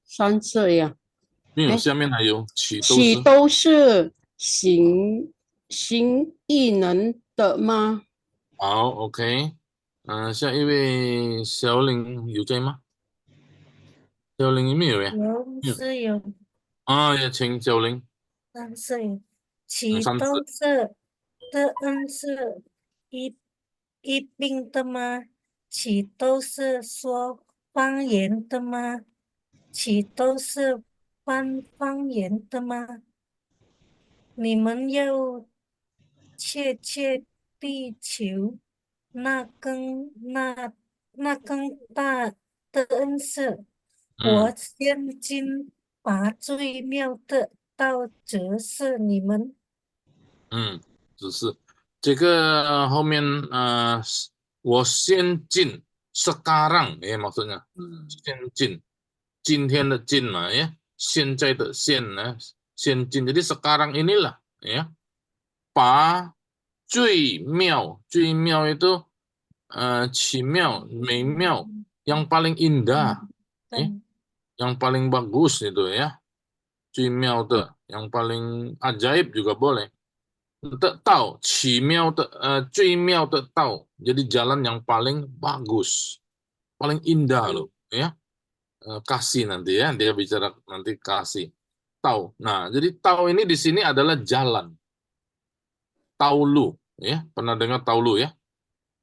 Speaker 7: ？3次呀。
Speaker 3: 没有，下面还有岂
Speaker 7: 岂都是行异能的吗？
Speaker 3: 好 ，OK，下一位小玲有在吗？小玲有没有呀？
Speaker 18: 是有，
Speaker 3: 也请小玲。
Speaker 18: 但是启
Speaker 3: 3次。
Speaker 18: 都是的恩是一并的吗？启都是说方言的吗？启都是方言的吗？你们要切地球那更大的恩赐。我现今把最妙的道则是你们。
Speaker 3: 只是这个后面我先进 sekarang ya maksudnya 先进今天的进嘛ya 现在的现呢先进 jadi sekarang inilah ya 把最妙itu 奇妙美妙 yang paling indah yang paling bagus itu ya 最妙的 yang paling ajaib juga boleh道奇妙的最妙的道 jadi jalan yang paling bagus paling indah loh ya kasih nanti ya dia bicara nanti kasih tau nah jadi tau ini di sini adalah jalan taulu ya pernah dengar taulu ya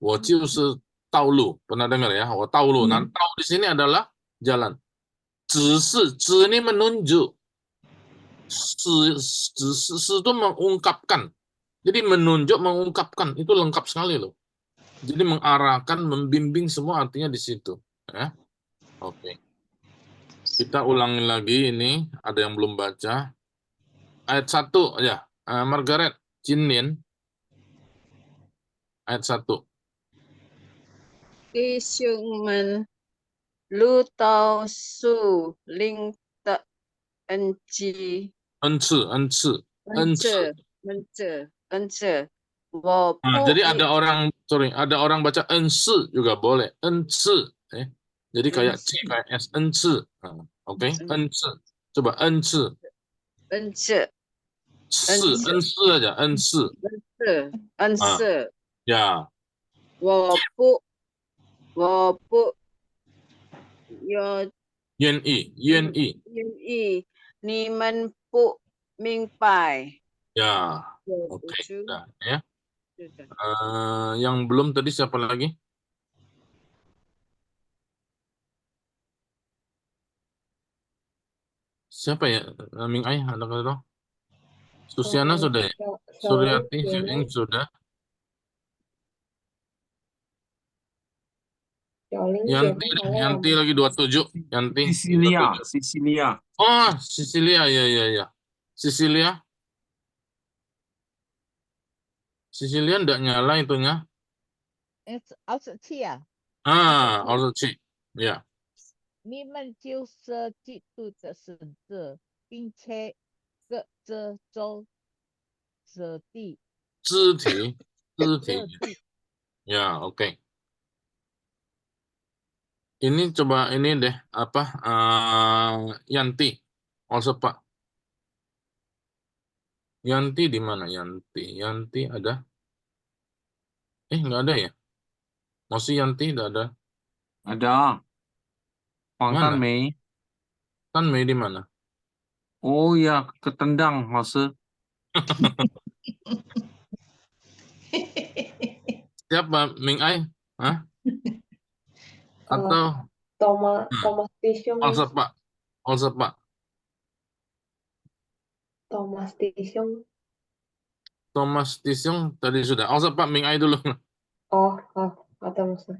Speaker 3: 我就是道路 pernah dengar ya 我道路 nah tau di sini adalah jalan 只是 ini menunjuk 只是itu mengungkapkan jadi menunjuk, mengungkapkan itu lengkap sekali loh. Jadi mengarahkan, membimbing semua artinya di situ. Ya. Oke. Kita ulangi lagi ini. Ada yang belum baca. Ayat 1 ya. Margaret, Jinlin. Ayat 1.
Speaker 10: Đi xương mình lưu tao su linh tợ ân chi. Ân sư.
Speaker 3: Jadi ada orang baca ense juga boleh. Ense. Jadi kayak C, kayak S. Ense. Oke. Ense. Coba ense. Ense aja. Ense. Ya.
Speaker 10: 我不
Speaker 3: 愿意
Speaker 10: 你们不明白
Speaker 3: ya oke sudah ya yang belum tadi siapa lagi siapa ya Ming Ai ada kata Susiana sudah ya Suryati sudah Yanti lagi 27 Yanti
Speaker 1: Sisilia
Speaker 3: oh Sisilia ya Sisilia enggak nyala itunya
Speaker 19: also 气啊
Speaker 3: also 气 ya
Speaker 19: 你们就是基督的使者，并且各自做肢体
Speaker 3: ya oke ini coba ini deh apa Yanti also Pak Yanti di mana Yanti ada nggak ada ya masih Yanti nggak ada
Speaker 1: Huang Tan Mei
Speaker 3: Tan Mei di mana
Speaker 1: oh ya ketendang maksud
Speaker 3: siapa Ming Ai Hah? Atau
Speaker 17: Thomas Tishung
Speaker 3: also Pak Thomas Tishung tadi sudah also Pak Ming Ai dulu
Speaker 17: 好的牧师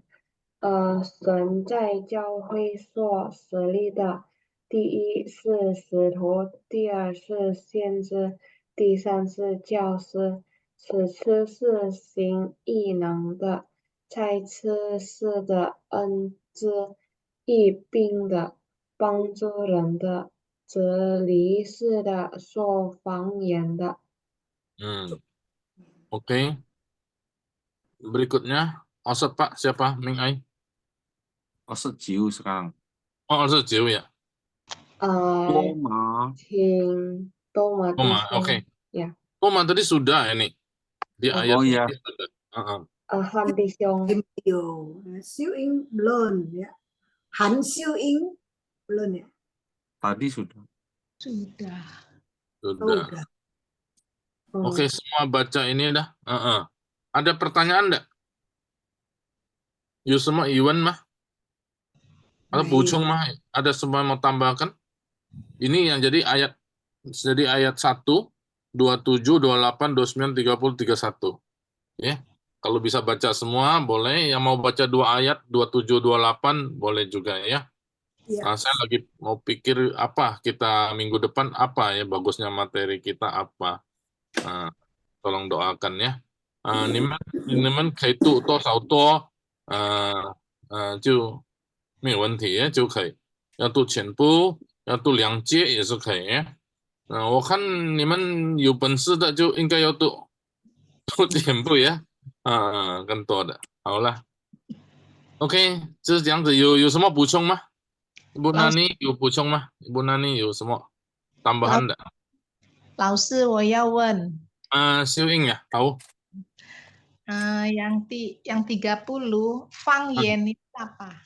Speaker 17: 神在教会所设立的第一是使徒第二是先知第三是教师此次是行异能的再次是的恩赐一并的帮助人的则离世的说方言的
Speaker 3: oke berikutnya also Pak siapa Ming Ai
Speaker 1: also Jiu sekarang
Speaker 3: also Jiu ya
Speaker 1: Toma.
Speaker 17: 请多玛弟
Speaker 3: Toma,
Speaker 17: 兄
Speaker 3: oke.
Speaker 17: 呀，
Speaker 3: Toma tadi sudah ini. Di
Speaker 17: Oh.
Speaker 3: ayat
Speaker 1: Oh ya,
Speaker 3: ini sudah.
Speaker 17: Han 弟兄
Speaker 2: Yo, siêu in belum ya. Han siêu in belum ya.
Speaker 1: tadi sudah.
Speaker 8: Sudah.
Speaker 3: Sudah.
Speaker 2: Udah.
Speaker 3: Oke, semua baca ini dah. Ada pertanyaan enggak? Yuk semua Iwan mah. Atau Pucung mah. Ada semua mau tambahkan? Ini yang jadi ayat 1, 27, 28, 29, 30, 31. Ya. Kalau bisa baca semua boleh, yang mau baca 2 ayat 27, 28 boleh juga ya. Nah, saya lagi mau pikir apa kita minggu depan apa ya bagusnya materi kita apa. Nah, tolong doakan ya. 你们可以多少多就没有问题就可以。要读全部，要读2节也是可以。我看你们有本事的就应该要读全部呀。更多的。好了。OK， 就是这样子。有什么补充吗？Ibu Nani 有补充吗？Ibu Nani 有什么tambahan的？
Speaker 8: 老师，我要问。
Speaker 3: 修英呀，好。
Speaker 8: yang 30 方言itu apa?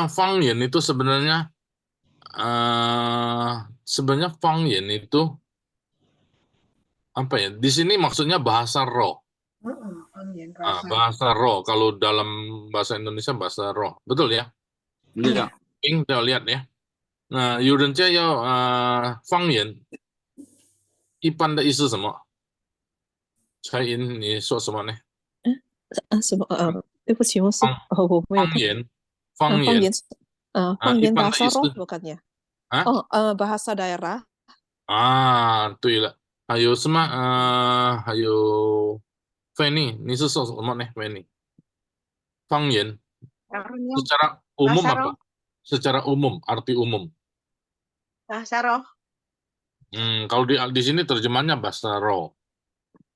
Speaker 3: 方言itu sebenarnya方言itu apa ya? Di sini maksudnya bahasa roh. Bahasa roh. Kalau dalam bahasa Indonesia bahasa roh, betul ya?
Speaker 1: Iya.
Speaker 3: Kita lihat ya. Nah, 有人家要方言，一般的意思是什么？蔡英，你说什么呢？
Speaker 5: 什么？对不起，我没有听。
Speaker 3: 方言。
Speaker 5: 方言bahasa roh bukannya? Bahasa daerah.
Speaker 3: 对了，还有什么？还有 Fanny， 你是说什么呢 ？Fanny， 方言 secara umum apa? Secara umum, arti umum.
Speaker 11: Bahasa roh.
Speaker 3: Kalau di sini terjemahnya bahasa roh.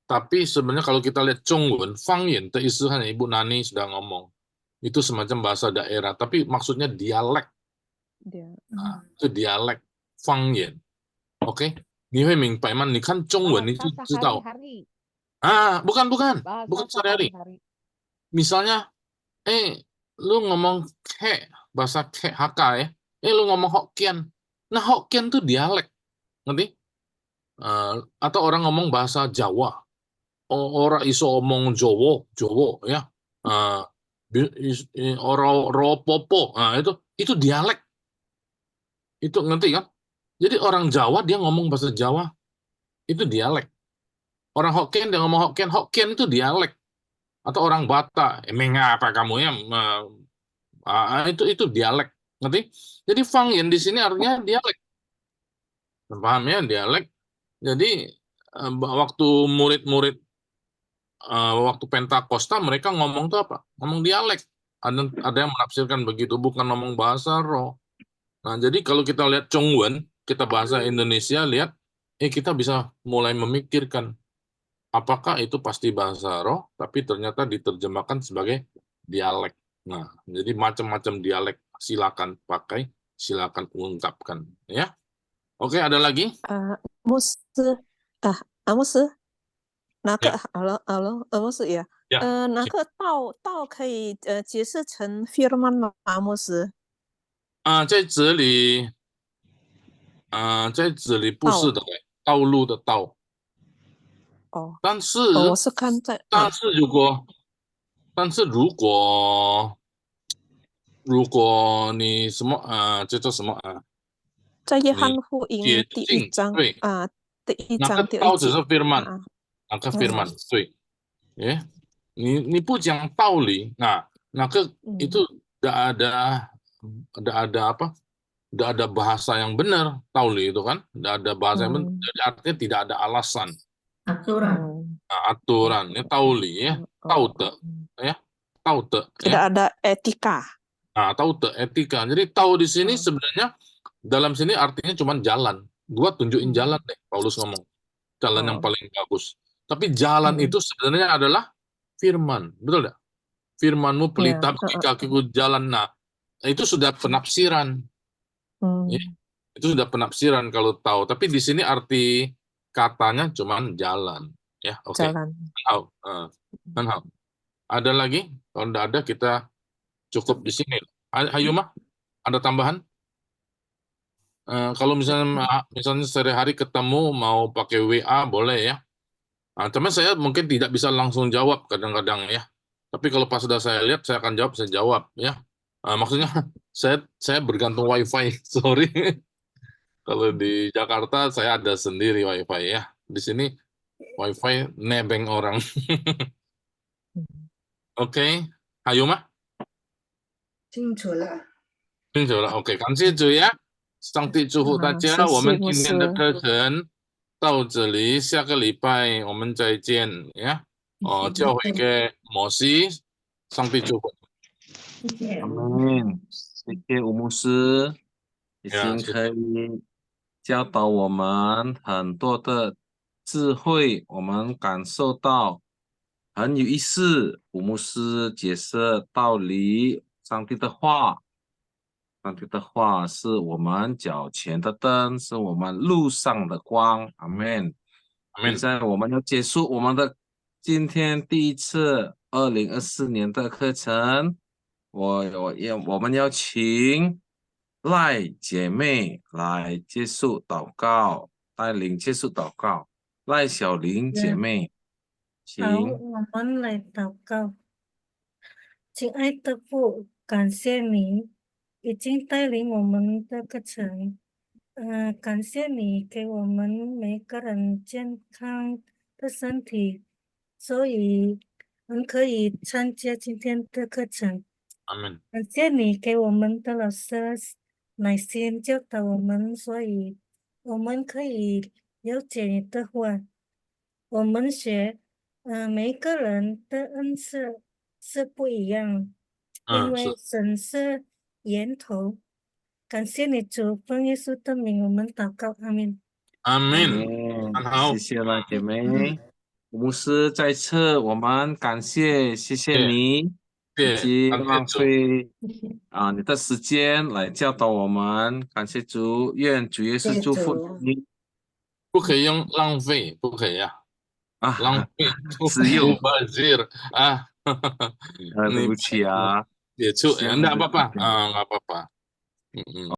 Speaker 3: Tapi sebenarnya kalau kita lihat Zhongwen, Fangyan, itu hanya Ibu Nani sedang ngomong. Itu semacam bahasa daerah, tapi maksudnya dialek. Itu dialek, Fangyan. Oke? 你会明白吗？你看中文你就知道。bukan sehari-hari. Misalnya, lu ngomong ke, bahasa ke Hakka ya. Lu ngomong Hokkien. Nah, Hokkien tuh dialek. Ngerti? Atau orang ngomong bahasa Jawa. Orang iso omong Jowo ya. Orang ropopo. Itu dialek. Itu ngerti kan? Jadi orang Jawa dia ngomong bahasa Jawa. Itu dialek. Orang Hokkien dia ngomong Hokkien. Hokkien itu dialek. Atau orang Batak, mengapa kamu ya? Itu dialek. Ngerti? Jadi Fangyan di sini artinya dialek. Paham ya, dialek. Jadi waktu murid-murid waktu Pentakosta mereka ngomong tuh apa? Ngomong dialek. Ada yang menafsirkan begitu, bukan ngomong bahasa roh. Nah, jadi kalau kita lihat Zhongwen, kita bahasa Indonesia, lihat, kita bisa mulai memikirkan apakah itu pasti bahasa roh, tapi ternyata diterjemahkan sebagai dialek. Nah, jadi macam-macam dialek silakan pakai, silakan ungkapkan, ya. Oke, ada lagi?
Speaker 5: 哪个牧师呀？哪个道可以解释成 firman 吗？牧师？
Speaker 3: 在这里不是的，道路的道。但是
Speaker 5: 我是看在。
Speaker 3: 但是如果你什么叫做什么
Speaker 5: 在约翰福音第1章第1章第2节。
Speaker 3: 那个道只是 firman。那个 firman 对，你不讲道理，那个itu tidak ada apa? Tidak ada bahasa yang benar, tauli itu kan? Tidak ada bahasa yang benar, jadi artinya tidak ada alasan. Aturan, ya tauli ya, taute ya, taute.
Speaker 5: Tidak ada etika.
Speaker 3: Taute etika. Jadi tahu di sini sebenarnya dalam sini artinya cuma jalan. Gua tunjukin jalan deh, Paulus ngomong. Jalan yang paling bagus. Tapi jalan itu sebenarnya adalah firman, betul tidak? Firmanmu pelita bagi kakiku jalan. Nah, itu sudah penafsiran. Ya, itu sudah penafsiran kalau tahu. Tapi di sini arti katanya cuman jalan. Ya, oke.
Speaker 5: Jalan.
Speaker 3: Ada lagi? Kalau tidak ada kita cukup di sini. Ayo mah, ada tambahan? Kalau misalnya sehari-hari ketemu mau pakai WA boleh ya. Cuman saya mungkin tidak bisa langsung jawab kadang-kadang ya. Tapi kalau pas sudah saya lihat saya akan jawab, saya jawab ya. Maksudnya saya bergantung WiFi, sorry. Kalau di Jakarta saya ada sendiri WiFi ya. Di sini WiFi nebeng orang. OK，还有吗？
Speaker 2: 清楚了。
Speaker 3: 清楚了 ，OK， 感谢主呀，上帝祝福大家。
Speaker 5: 谢谢
Speaker 3: 我们
Speaker 5: 牧
Speaker 3: 今天的
Speaker 5: 师
Speaker 3: 课程到这里，下个礼拜我们再见呀。教会给摩西，上帝祝福。
Speaker 1: 阿门，谢谢吴牧师，已经
Speaker 3: 谢谢
Speaker 1: 可以教导我们很多的智慧，我们感受到很有意思。吴牧师解释道理，上帝的话，上帝的话是我们脚前的灯，是我们路上的光。阿门。现在我们要结束我们的今天第一次2024年的课程。我们要请赖姐妹来接受祷告，带领接受祷告。赖小玲姐妹，请。
Speaker 18: 好，我们来祷告。亲爱的父，感谢你已经带领我们的课程，感谢你给我们每个人健康的身体，所以我们可以参加今天的课程。
Speaker 3: 阿门。
Speaker 18: 感谢你给我们的老师耐心教导我们，所以我们可以了解你的话。我们学，每一个人的恩赐是不一样，因为神是源头。感谢你主，奉耶稣的名，我们祷告，阿门。
Speaker 3: 阿门。
Speaker 1: 谢谢赖姐妹。牧师在此，我们感谢，谢谢你，已经浪费你的时间来教导我们，感谢主，愿主耶稣祝福你。
Speaker 3: 不可以用浪费，不可以啊。浪费
Speaker 1: 使用
Speaker 3: bazir
Speaker 1: 对不起啊，
Speaker 3: 也enggak apa-apa, enggak apa-apa.